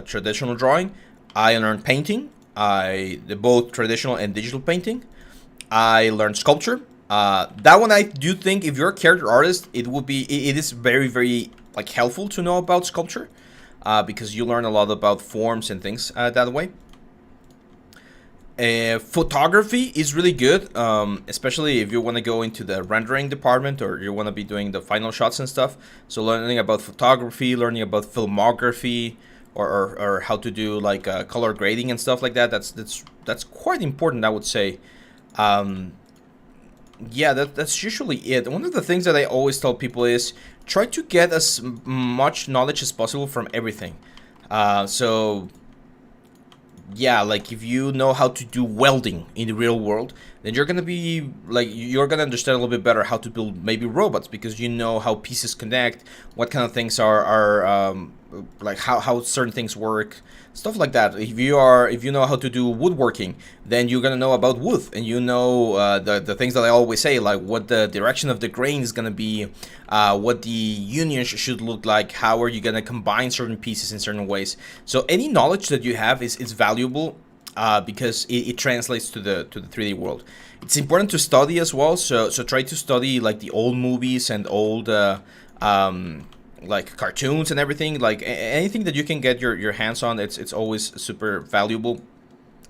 traditional drawing. I learned painting. Both traditional and digital painting. I learned sculpture. That one I do think if you're a character artist, it is very, very like helpful to know about sculpture, because you learn a lot about forms and things that way. Photography is really good, especially if you want to go into the rendering department or you want to be doing the final shots and stuff. So learning about photography, learning about filmography, or how to do like color grading and stuff like that. That's quite important, I would say. Yeah, that's usually it. One of the things that I always tell people is try to get as much knowledge as possible from everything. So yeah, like if you know how to do welding in the real world, then you're gonna understand a little bit better how to build maybe robots, because you know how pieces connect, what kind of things are like how certain things work, stuff like that. If you know how to do woodworking, then you're gonna know about wood, and you know the things that I always say, like what the direction of the grain is gonna be, what the union should look like, how are you gonna combine certain pieces in certain ways. So any knowledge that you have is valuable, because it translates to the 3D world. It's important to study as well, so try to study like the old movies and old like cartoons and everything, like anything that you can get your hands on. It's always super valuable,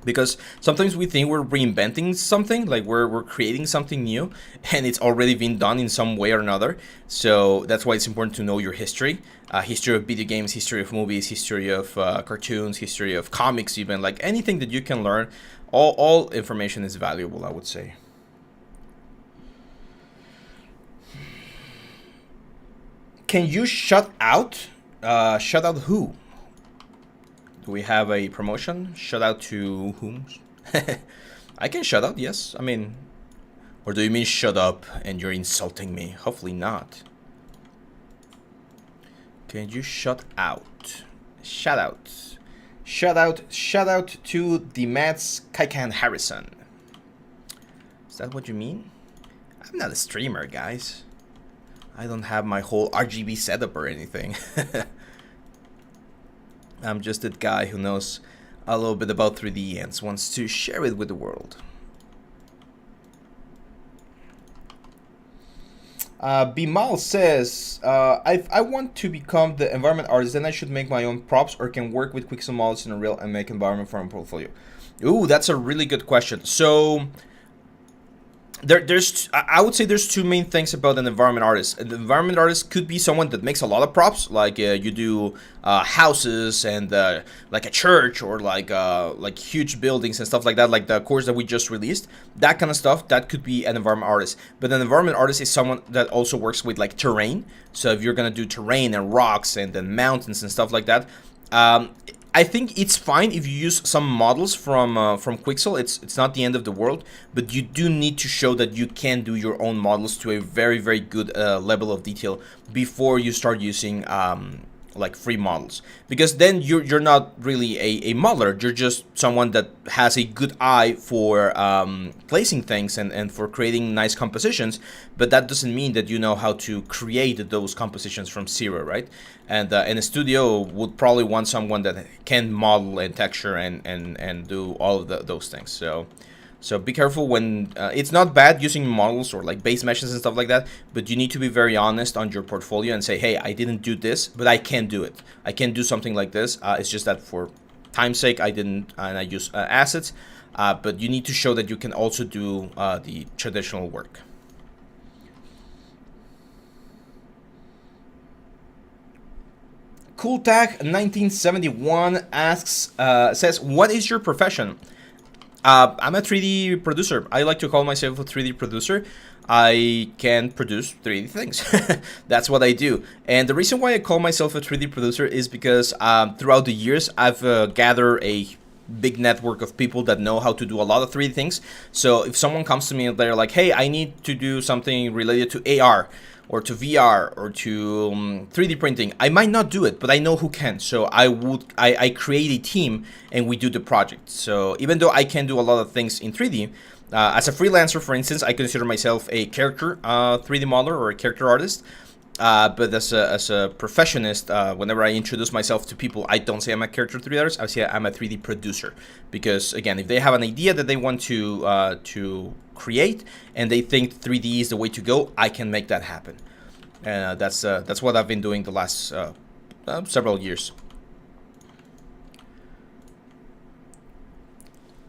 because sometimes we think we're reinventing something, like we're creating something new, and it's already been done in some way or another. So that's why it's important to know your history, history of video games, history of movies, history of cartoons, history of comics, even like anything that you can learn. All information is valuable, I would say. Can you shut out? Shut out who? Do we have a promotion? Shut out to whom? I can shut out, yes. I mean, or do you mean shut up and you're insulting me? Hopefully not. Can you shut out? Shout out. Shout out to the Mats Kaikan Harrison. Is that what you mean? I'm not a streamer, guys. I don't have my whole RGB setup or anything. I'm just that guy who knows a little bit about 3D and wants to share it with the world. Bimal says, I want to become the environment artist, then I should make my own props or can work with Quixel models in a real and make environment for my portfolio. Ooh, that's a really good question. So I would say there's two main things about an environment artist. An environment artist could be someone that makes a lot of props, like you do houses and like a church, or like huge buildings and stuff like that, like the course that we just released. That kind of stuff, that could be an environment artist. But an environment artist is someone that also works with like terrain. So if you're gonna do terrain and rocks and then mountains and stuff like that, I think it's fine if you use some models from Quixel. It's not the end of the world, but you do need to show that you can do your own models to a very good level of detail before you start using like free models, because then you're not really a modeler. You're just someone that has a good eye for placing things and for creating nice compositions, but that doesn't mean that you know how to create those compositions from zero, right? And a studio would probably want someone that can model and texture and do all of those things. So be careful when it's not bad using models or like base meshes and stuff like that, but you need to be very honest on your portfolio and say, hey, I didn't do this, but I can do it. I can do something like this. It's just that for time's sake, I didn't, and I use assets. But you need to show that you can also do the traditional work. CoolTag 1971 asks, says, what is your profession? I'm a 3D producer. I like to call myself a 3D producer. I can produce 3D things. That's what I do. And the reason why I call myself a 3D producer is because throughout the years, I've gathered a big network of people that know how to do a lot of 3D things. So if someone comes to me and they're like, hey, I need to do something related to AR, or to VR, or to 3D printing, I might not do it, but I know who can. So I create a team and we do the project. So even though I can do a lot of things in 3D, as a freelancer, for instance, I consider myself a character 3D modeler or a character artist. But as a professionist, whenever I introduce myself to people, I don't say I'm a character 3D artist. I say I'm a 3D producer, because again, if they have an idea that they want to create and they think 3D is the way to go, I can make that happen. That's what I've been doing the last several years.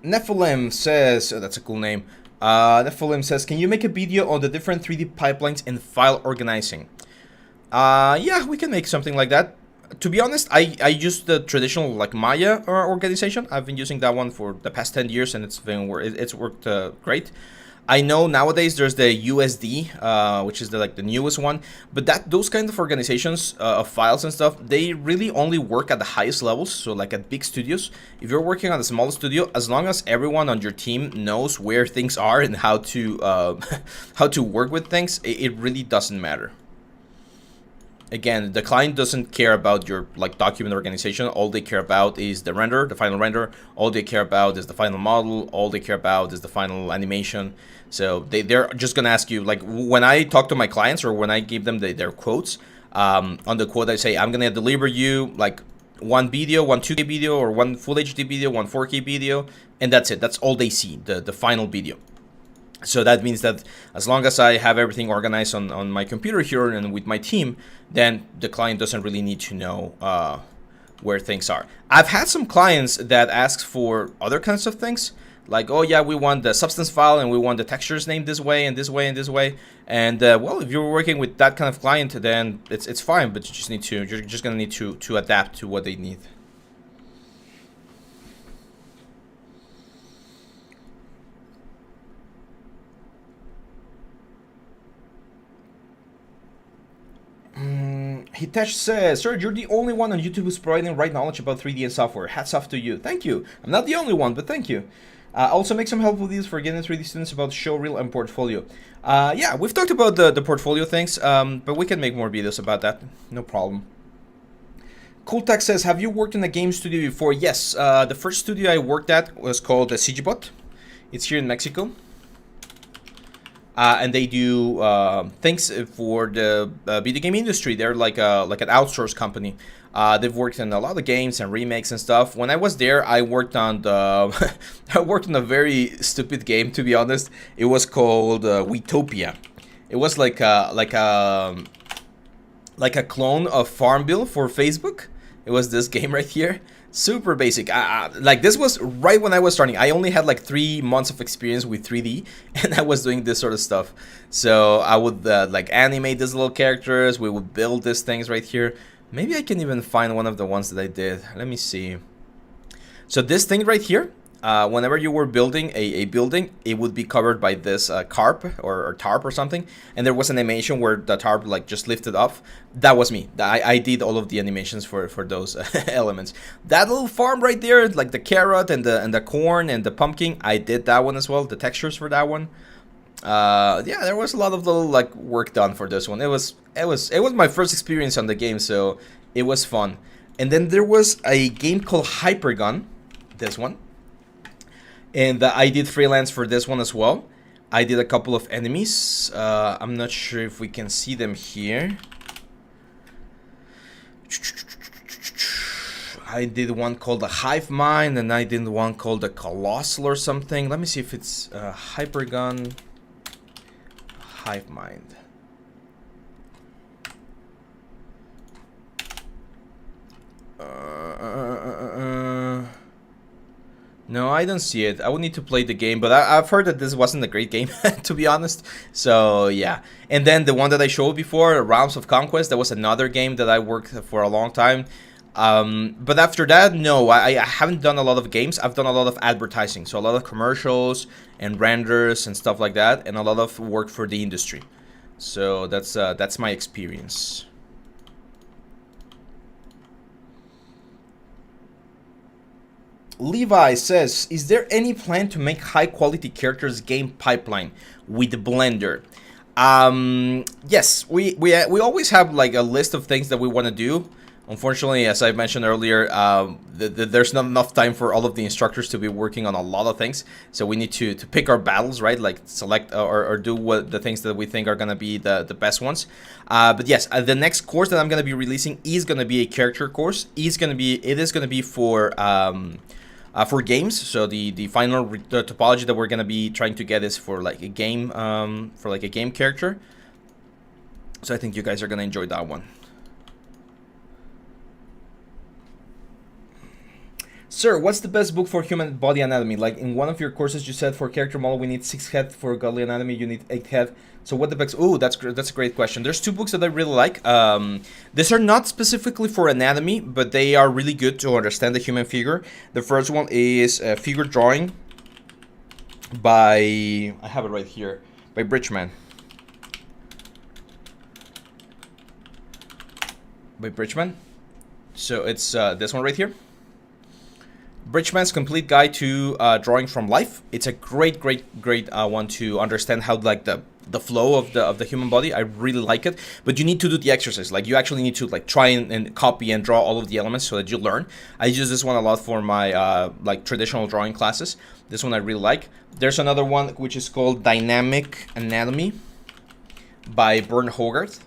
Nephilim says, oh, that's a cool name. Nephilim says, can you make a video on the different 3D pipelines and file organizing? Yeah, we can make something like that. To be honest, I use the traditional like Maya organization. I've been using that one for the past 10 years and it's worked great. I know nowadays there's the USD, which is the newest one, but those kind of organizations of files and stuff, they really only work at the highest levels. So like at big studios, if you're working on a small studio, as long as everyone on your team knows where things are and how to how to work with things, it really doesn't matter. Again, the client doesn't care about your like document organization. All they care about is the render, the final render. All they care about is the final model. All they care about is the final animation. So they're just gonna ask you, like when I talk to my clients or when I give them their quotes, on the quote I say, I'm gonna deliver you like one video, one 2K video, or one full HD video, one 4K video, and that's it. That's all they see, the final video. So that means that as long as I have everything organized on my computer here and with my team, then the client doesn't really need to know where things are. I've had some clients that ask for other kinds of things, like, oh yeah, we want the substance file and we want the textures named this way and this way and this way. And well, if you're working with that kind of client, then it's fine, but you're just gonna need to adapt to what they need. Hitesh says, sir, you're the only one on YouTube who's providing right knowledge about 3D and software. Hats off to you. Thank you. I'm not the only one, but thank you. Also make some helpful videos for getting 3D students about showreel and portfolio. Yeah, we've talked about the portfolio things, but we can make more videos about that. No problem. CoolTech says, have you worked in a game studio before? Yes, the first studio I worked at was called Siegebot. It's here in Mexico. And they do things for the video game industry. They're like an outsourced company. They've worked on a lot of games and remakes and stuff. When I was there, I worked on I worked on a very stupid game, to be honest. It was called Wetopia. It was like a clone of Farmville for Facebook. It was this game right here. Super basic. Like this was right when I was starting. I only had like 3 months of experience with 3D, and I was doing this sort of stuff. So I would like animate these little characters. We would build these things right here. Maybe I can even find one of the ones that I did. Let me see. So this thing right here, whenever you were building a building, it would be covered by this carp or tarp or something, and there was an animation where the tarp like just lifted off. That was me. I did all of the animations for those elements. That little farm right there, like the carrot and the corn and the pumpkin, I did that one as well. The textures for that one. Yeah, there was a lot of little like work done for this one. It was my first experience on the game, so it was fun. And then there was a game called Hypergun, this one. And I did freelance for this one as well. I did a couple of enemies. I'm not sure if we can see them here. I did one called the Hive Mind, and I did one called the Colossal or something. Let me see if it's Hypergun Hive Mind. No, I don't see it. I would need to play the game, but I've heard that this wasn't a great game, to be honest. So, yeah. And then the one that I showed before, Realms of Conquest, that was another game that I worked for a long time. But after that, no, I haven't done a lot of games. I've done a lot of advertising, so a lot of commercials and renders and stuff like that, and a lot of work for the industry. So that's my experience. Levi says, is there any plan to make high quality characters game pipeline with Blender? Yes, we always have like a list of things that we want to do. Unfortunately, as I mentioned earlier, there's not enough time for all of the instructors to be working on a lot of things. So we need to pick our battles, right? Like select or do what the things that we think are going to be the best ones. But yes, the next course that I'm going to be releasing is going to be a character course. It is going to be for games. So the final topology that we're going to be trying to get is for like a game character. So I think you guys are going to enjoy that one. Sir, what's the best book for human body anatomy? Like in one of your courses, you said for character model we need 6 head, for godly anatomy you need 8 head. So what the best? Oh, that's a great question. There's 2 books that I really like. These are not specifically for anatomy, but they are really good to understand the human figure. The first one is Figure Drawing by, I have it right here, by Bridgman. So it's this one right here. Bridgman's Complete Guide to Drawing from Life. It's a great one to understand how like the flow of the human body. I really like it, but you need to do the exercise. Like you actually need to like try and copy and draw all of the elements so that you learn. I use this one a lot for my like traditional drawing classes. This one I really like. There's another one which is called Dynamic Anatomy by Bernd Hogarth.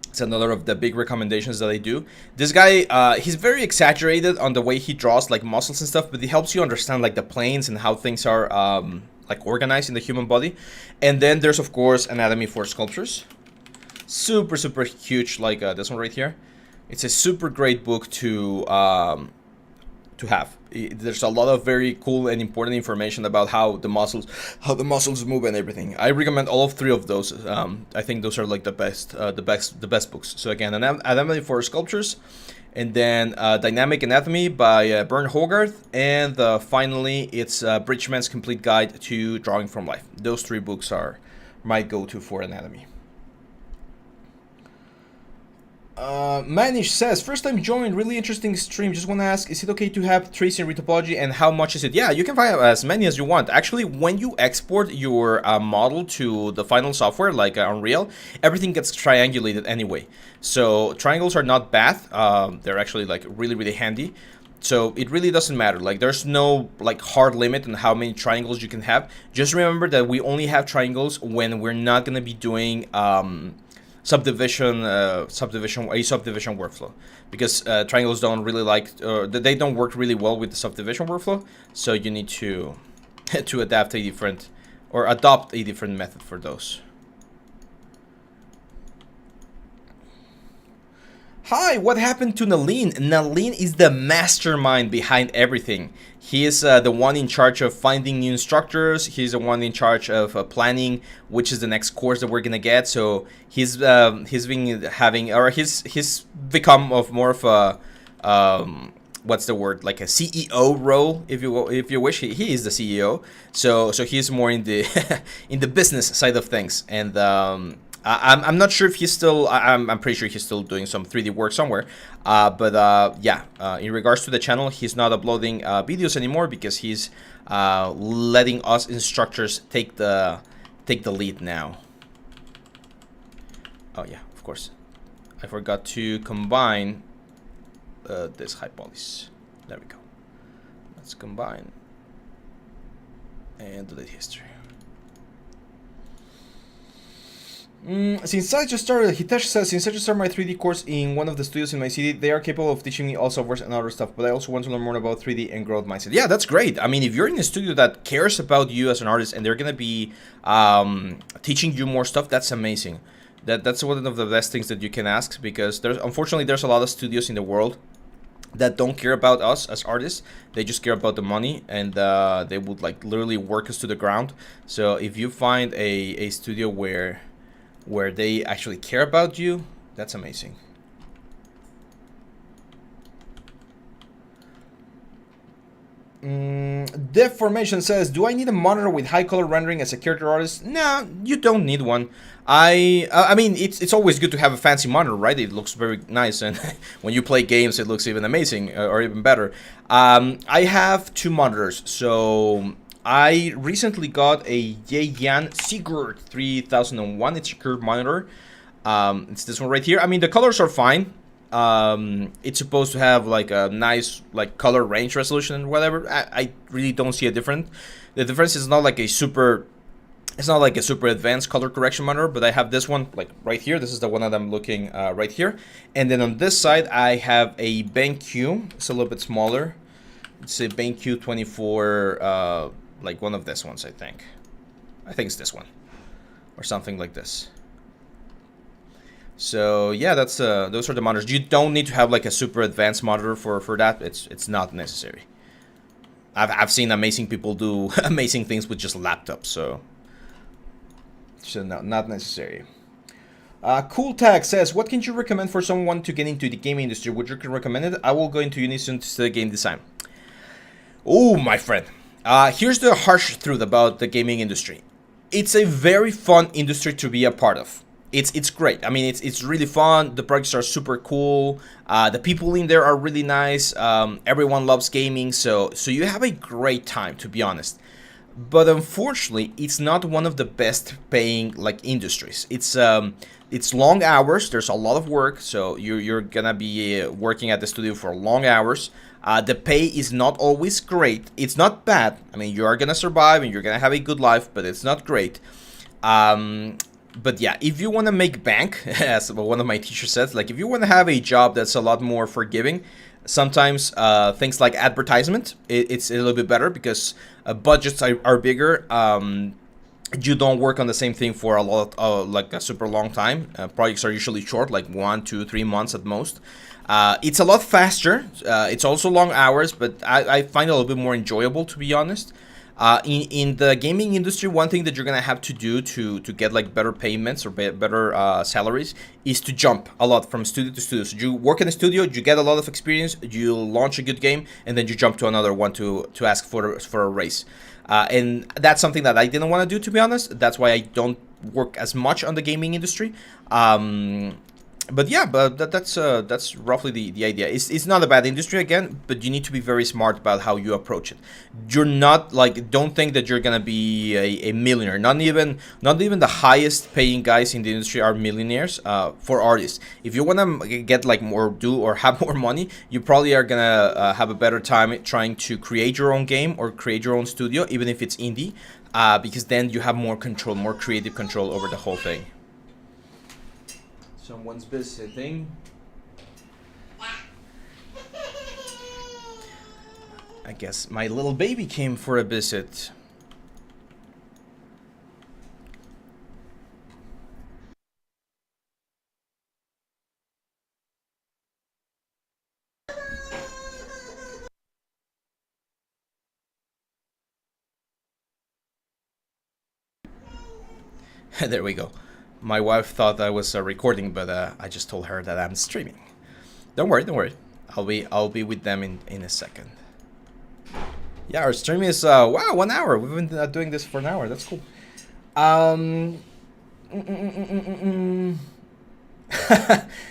It's another of the big recommendations that I do. This guy, he's very exaggerated on the way he draws like muscles and stuff, but he helps you understand like the planes and how things are like organized in the human body. And then there's of course Anatomy for Sculptures. Super huge, like this one right here. It's a super great book to have. There's a lot of very cool and important information about how the muscles move and everything. I recommend all of 3 of those. I think those are like the best books. So again, Anatomy for Sculptures, and then Dynamic Anatomy by Bernd Hogarth, and finally it's Bridgman's Complete Guide to Drawing from Life. Those 3 books are my go-to for anatomy. Manish says, first time joined, really interesting stream. Just want to ask, is it okay to have trees in retopology, and how much is it? Yeah, you can find as many as you want. Actually, when you export your model to the final software, like Unreal, everything gets triangulated anyway. So triangles are not bad. They're actually like really handy. So it really doesn't matter. Like there's no like hard limit on how many triangles you can have. Just remember that we only have triangles when we're not going to be doing subdivision workflow, because triangles don't really like, they don't work really well with the subdivision workflow. So you need to adopt a different method for those. Hi, what happened to Nalin? Nalin is the mastermind behind everything. He is the one in charge of finding new instructors. He's the one in charge of planning which is the next course that we're gonna get. So he's become of more of a what's the word, like a CEO role, if you wish. He is the CEO, so he's more in the in the business side of things. And I'm not sure if he's still. I'm pretty sure he's still doing some 3D work somewhere. But yeah, in regards to the channel, he's not uploading videos anymore because he's letting us instructors take the lead now. Oh yeah, of course. I forgot to combine this high polys. There we go. Let's combine and delete history. Since I just started, Hitesh says, since I just started my 3D course in one of the studios in my city, they are capable of teaching me all softwares and other stuff, but I also want to learn more about 3D and growth mindset. Yeah, that's great. I mean, if you're in a studio that cares about you as an artist and they're going to be teaching you more stuff, that's amazing. That's one of the best things that you can ask, because unfortunately there's a lot of studios in the world that don't care about us as artists. They just care about the money, and they would like literally work us to the ground. So if you find a studio where they actually care about you, that's amazing. Deformation says, do I need a monitor with high color rendering as a character artist? No, you don't need one. I mean, it's always good to have a fancy monitor, right? It looks very nice, and when you play games, it looks even amazing, or even better. I have two monitors. So I recently got a Yeyan Sigurd 3001. It's a curved monitor. It's this one right here. I mean, the colors are fine. It's supposed to have like a nice like color range resolution and whatever. I really don't see a difference. The difference is not like a super, it's not like a super advanced color correction monitor, but I have this one like right here. This is the one that I'm looking right here. And then on this side, I have a BenQ. It's a little bit smaller. It's a BenQ 24, like one of these ones, I think. I think it's this one or something like this. So yeah, that's those are the monitors. You don't need to have like a super advanced monitor for that. It's not necessary. I've seen amazing people do amazing things with just laptops, so no, not necessary. Cool Tag says, what can you recommend for someone to get into the gaming industry? Would you recommend it? I will go into uni soon to study game design. Oh, my friend. Here's the harsh truth about the gaming industry. It's a very fun industry to be a part of. It's great. I mean, it's really fun. The projects are super cool. The people in there are really nice. Everyone loves gaming, so you have a great time, to be honest. But unfortunately, it's not one of the best paying like industries. It's long hours. There's a lot of work, so you're gonna be working at the studio for long hours. The pay is not always great. It's not bad. I mean, you are gonna survive and you're gonna have a good life, but it's not great. But yeah, if you want to make bank, as one of my teachers says, like if you want to have a job that's a lot more forgiving, sometimes things like advertisement, it's a little bit better because budgets are bigger. You don't work on the same thing for a lot, like a super long time. Projects are usually short, like 1, 2, 3 months at most. It's a lot faster. It's also long hours, but I find it a little bit more enjoyable, to be honest. In the gaming industry, one thing that you're gonna have to do to get like better payments or better salaries is to jump a lot from studio to studio. So you work in a studio, you get a lot of experience, you launch a good game, and then you jump to another one to ask for a raise. And that's something that I didn't want to do, to be honest. That's why I don't work as much on the gaming industry. But yeah, but that's roughly the idea. It's not a bad industry again, but you need to be very smart about how you approach it. You're not like, don't think that you're gonna be a millionaire. Not even the highest paying guys in the industry are millionaires. For artists, if you wanna get like more or have more money, you probably are gonna have a better time trying to create your own game or create your own studio, even if it's indie, because then you have more control, more creative control over the whole thing. Someone's visiting. I guess my little baby came for a visit. There we go. My wife thought I was recording, but I just told her that I'm streaming. Don't worry, don't worry. I'll be with them in a second. Yeah, our stream is wow, 1 hour. We've been doing this for an hour. That's cool.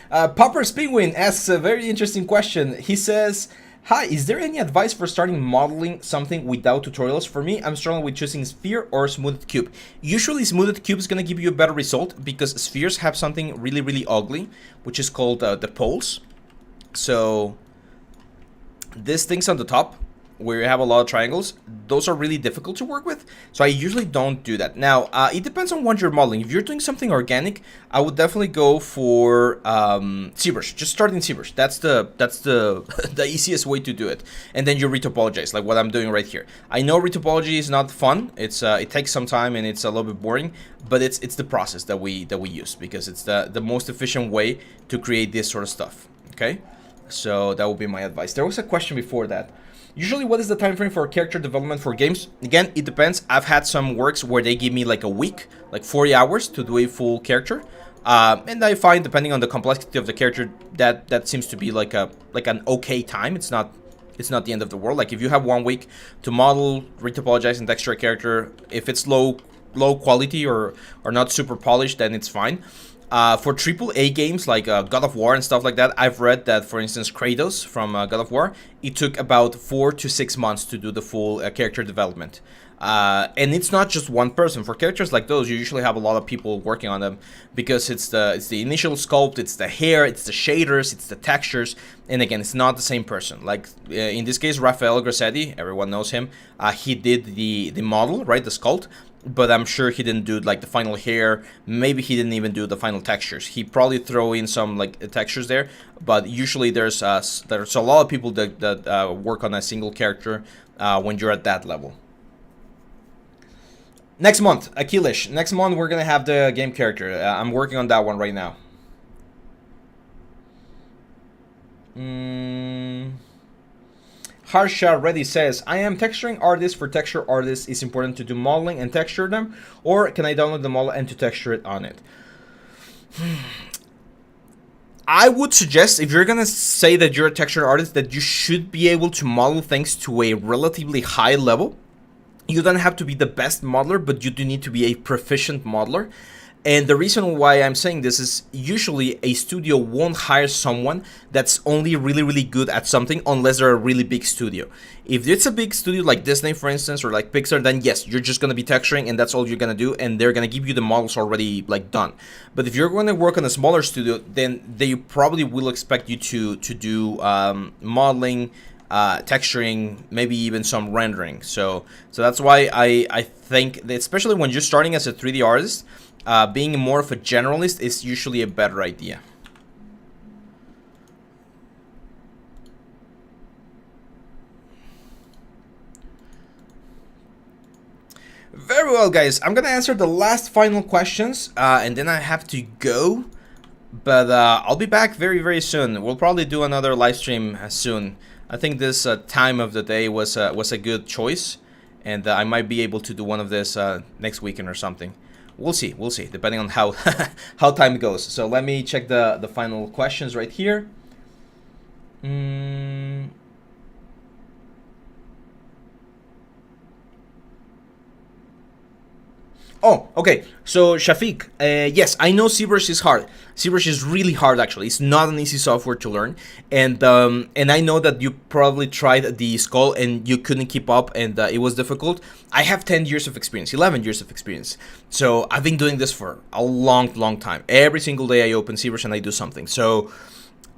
Popper's Penguin asks a very interesting question. He says, "Hi, is there any advice for starting modeling something without tutorials? For me, I'm struggling with choosing sphere or smoothed cube. Usually, smoothed cube is gonna give you a better result because spheres have something really, really ugly, which is called the poles. So these things on the top, where you have a lot of triangles, those are really difficult to work with, so I usually don't do that. Now, it depends on what you're modeling. If you're doing something organic, I would definitely go for ZBrush. Just start in ZBrush. That's the the easiest way to do it, and then you retopologize, like what I'm doing right here. I know retopology is not fun. It's it takes some time and it's a little bit boring, but it's the process that we use because it's the most efficient way to create this sort of stuff. Okay, so that would be my advice. There was a question before that. Usually, what is the time frame for character development for games? Again, it depends. I've had some works where they give me like a week, like 40 hours to do a full character. And I find, depending on the complexity of the character, that seems to be like an okay time. It's not the end of the world. Like if you have 1 week to model, retopologize, and texture a character, if it's low quality or not super polished, then it's fine. For AAA games like God of War and stuff like that, I've read that, for instance, Kratos from God of War, it took about 4 to 6 months to do the full character development. And it's not just one person. For characters like those, you usually have a lot of people working on them because it's the initial sculpt, it's the hair, it's the shaders, it's the textures, and again, it's not the same person. Like in this case, Rafael Grassetti, everyone knows him. He did the model, right, the sculpt. But I'm sure he didn't do like the final hair. Maybe he didn't even do the final textures. He probably throw in some like textures there. But usually there's a lot of people that work on a single character when you're at that level. Next month, Akilish. Next month we're gonna have the game character. I'm working on that one right now. Harsha Reddy says, I am texturing artist. For texture artists, it's important to do modeling and texture them, or can I download the model and to texture it on it? I would suggest, if you're gonna say that you're a texture artist, that you should be able to model things to a relatively high level. You don't have to be the best modeler, but you do need to be a proficient modeler. And the reason why I'm saying this is usually a studio won't hire someone that's only really, really good at something unless they're a really big studio. If it's a big studio like Disney, for instance, or like Pixar, then yes, you're just going to be texturing and that's all you're going to do. And they're going to give you the models already like done. But if you're going to work on a smaller studio, then they probably will expect you to do modeling, texturing, maybe even some rendering. So that's why I think that, especially when you're starting as a 3D artist, being more of a generalist is usually a better idea. Very well, guys. I'm gonna answer the last final questions, and then I have to go. But I'll be back very, very soon. We'll probably do another live stream soon. I think this time of the day was a good choice, and I might be able to do one of this next weekend or something. We'll see, depending on how how time goes. So let me check the final questions right here. Oh, okay. So Shafiq, yes, I know ZBrush is hard. ZBrush is really hard, actually. It's not an easy software to learn, and I know that you probably tried the skull and you couldn't keep up, and it was difficult. I have 10 years of experience, 11 years of experience. So I've been doing this for a long, long time. Every single day I open ZBrush and I do something. So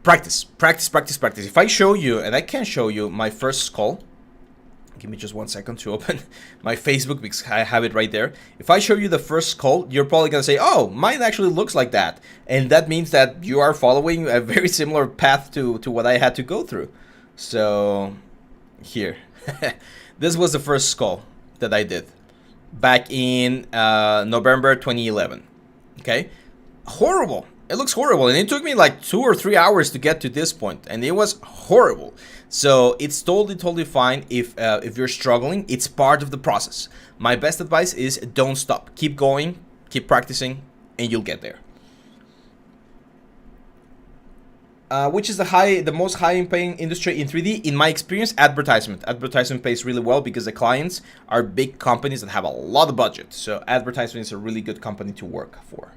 practice. If I show you, and I can show you my first skull. Give me just 1 second to open my Facebook because I have it right there. If I show you the first skull, you're probably going to say, oh, mine actually looks like that. And that means that you are following a very similar path to what I had to go through. So, here. This was the first skull that I did back in November 2011. Okay? Horrible. It looks horrible, and it took me like 2 or 3 hours to get to this point, and it was horrible. So it's totally fine if you're struggling. It's part of the process. My best advice is don't stop. Keep going, keep practicing, and you'll get there. Which is the most high-paying industry in 3D? In my experience, advertisement. Advertisement pays really well because the clients are big companies that have a lot of budget. So advertisement is a really good company to work for.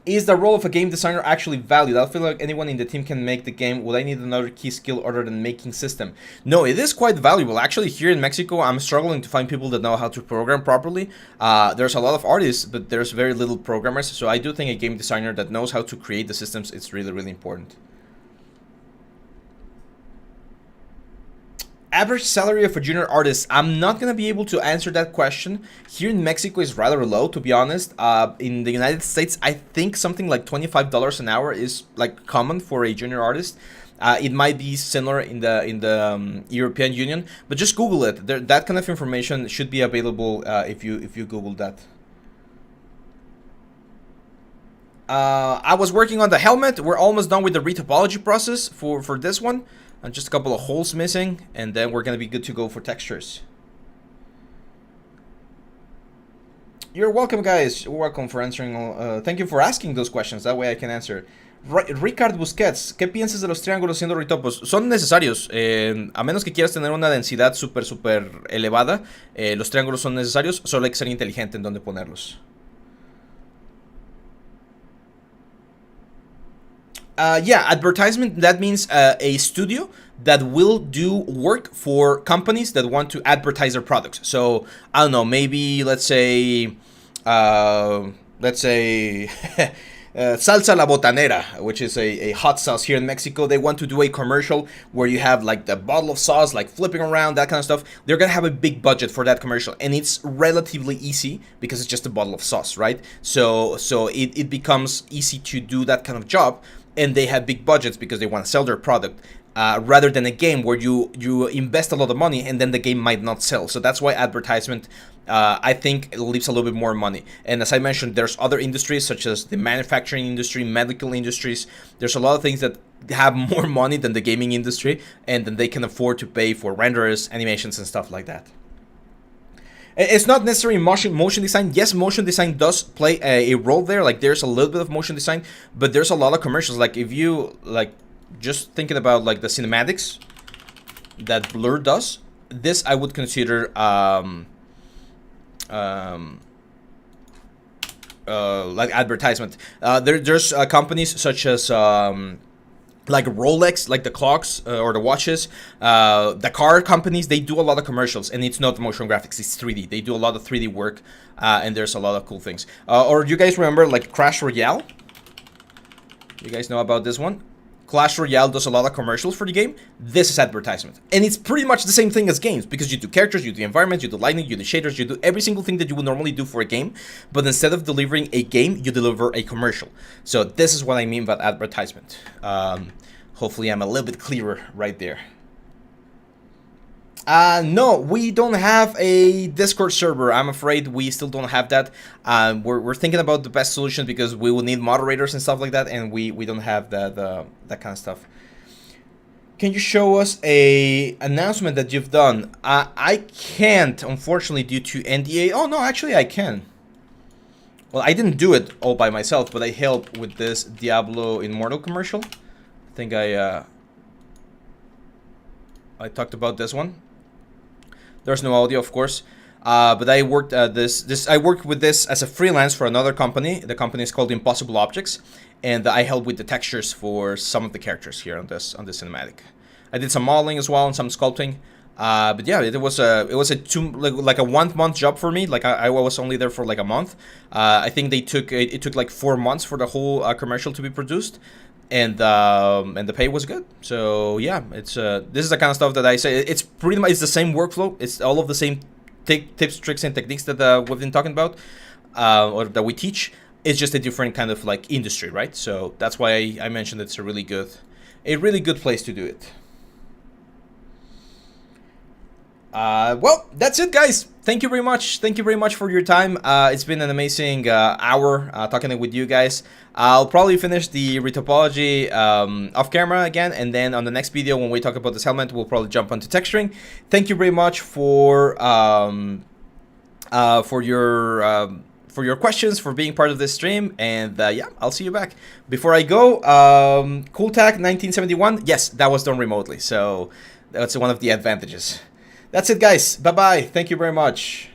Is the role of a game designer actually valued? I feel like anyone in the team can make the game. Would I need another key skill other than making system? No, it is quite valuable. Actually, here in Mexico, I'm struggling to find people that know how to program properly. There's a lot of artists, but there's very little programmers. So I do think a game designer that knows how to create the systems is really, really important. Average salary of a junior artist, I'm not going to be able to answer that question. Here in Mexico is rather low, to be honest. In the United States, I think something like $25 an hour is like common for a junior artist. It might be similar in the European Union, but just Google it. That kind of information should be available if you Google that. I was working on the helmet. We're almost done with the retopology process for this one. Just a couple of holes missing, and then we're gonna be good to go for textures. You're welcome, guys. You're welcome for answering. Thank you for asking those questions. That way I can answer. Ricard Busquets, ¿qué piensas de los triángulos siendo retopos? Son necesarios. A menos que quieras tener una densidad súper elevada, los triángulos son necesarios. Solo hay que ser inteligente en dónde ponerlos. Yeah, advertisement, that means a studio that will do work for companies that want to advertise their products. So, I don't know, maybe, let's say, Salsa La Botanera, which is a hot sauce here in Mexico. They want to do a commercial where you have like the bottle of sauce like flipping around, that kind of stuff. They're gonna have a big budget for that commercial, and it's relatively easy because it's just a bottle of sauce, right? So it becomes easy to do that kind of job, and they have big budgets because they want to sell their product. Rather than a game where you invest a lot of money and then the game might not sell. So that's why advertisement, I think, leaves a little bit more money. And as I mentioned, there's other industries such as the manufacturing industry, medical industries. There's a lot of things that have more money than the gaming industry, and then they can afford to pay for renderers, animations, and stuff like that. It's not necessarily motion design. Yes, motion design does play a role there. Like, there's a little bit of motion design, but there's a lot of commercials. Like, if you, like, just thinking about, like, the cinematics that Blur does, this I would consider, like, advertisement. There's companies such as, like Rolex, like the clocks or the watches, the car companies, they do a lot of commercials, and it's not motion graphics, it's 3D. They do a lot of 3D work, and there's a lot of cool things. Or do you guys remember like Clash Royale? You guys know about this one? Clash Royale does a lot of commercials for the game. This is advertisement. And it's pretty much the same thing as games, because you do characters, you do environments, you do lighting, you do shaders, you do every single thing that you would normally do for a game, but instead of delivering a game, you deliver a commercial. So this is what I mean by advertisement. Hopefully I'm a little bit clearer right there. No, we don't have a Discord server. I'm afraid we still don't have that. We're thinking about the best solution because we will need moderators and stuff like that, and we don't have that kind of stuff. Can you show us a announcement that you've done? I can't, unfortunately, due to NDA. Oh no, actually I can. Well, I didn't do it all by myself, but I helped with this Diablo Immortal commercial. I think I talked about this one. There's no audio, of course, but I worked I worked with this as a freelance for another company. The company is called Impossible Objects, and I helped with the textures for some of the characters here on this cinematic. I did some modeling as well and some sculpting, but yeah, it was a 1 month job for me. Like I was only there for like a month. I think it took like 4 months for the whole commercial to be produced. And the pay was good. So yeah, it's this is the kind of stuff that I say. It's pretty much the same workflow. It's all of the same tips, tricks, and techniques that we've been talking about, or that we teach. It's just a different kind of like industry, right? So that's why I mentioned it's a really good place to do it. Well, that's it, guys. Thank you very much. Thank you very much for your time. It's been an amazing hour talking with you guys. I'll probably finish the retopology off camera again, and then on the next video when we talk about this helmet, we'll probably jump onto texturing. for your questions, for being part of this stream, and yeah, I'll see you back. Before I go, CoolTac 1971, yes, that was done remotely, so that's one of the advantages. That's it, guys. Bye-bye. Thank you very much.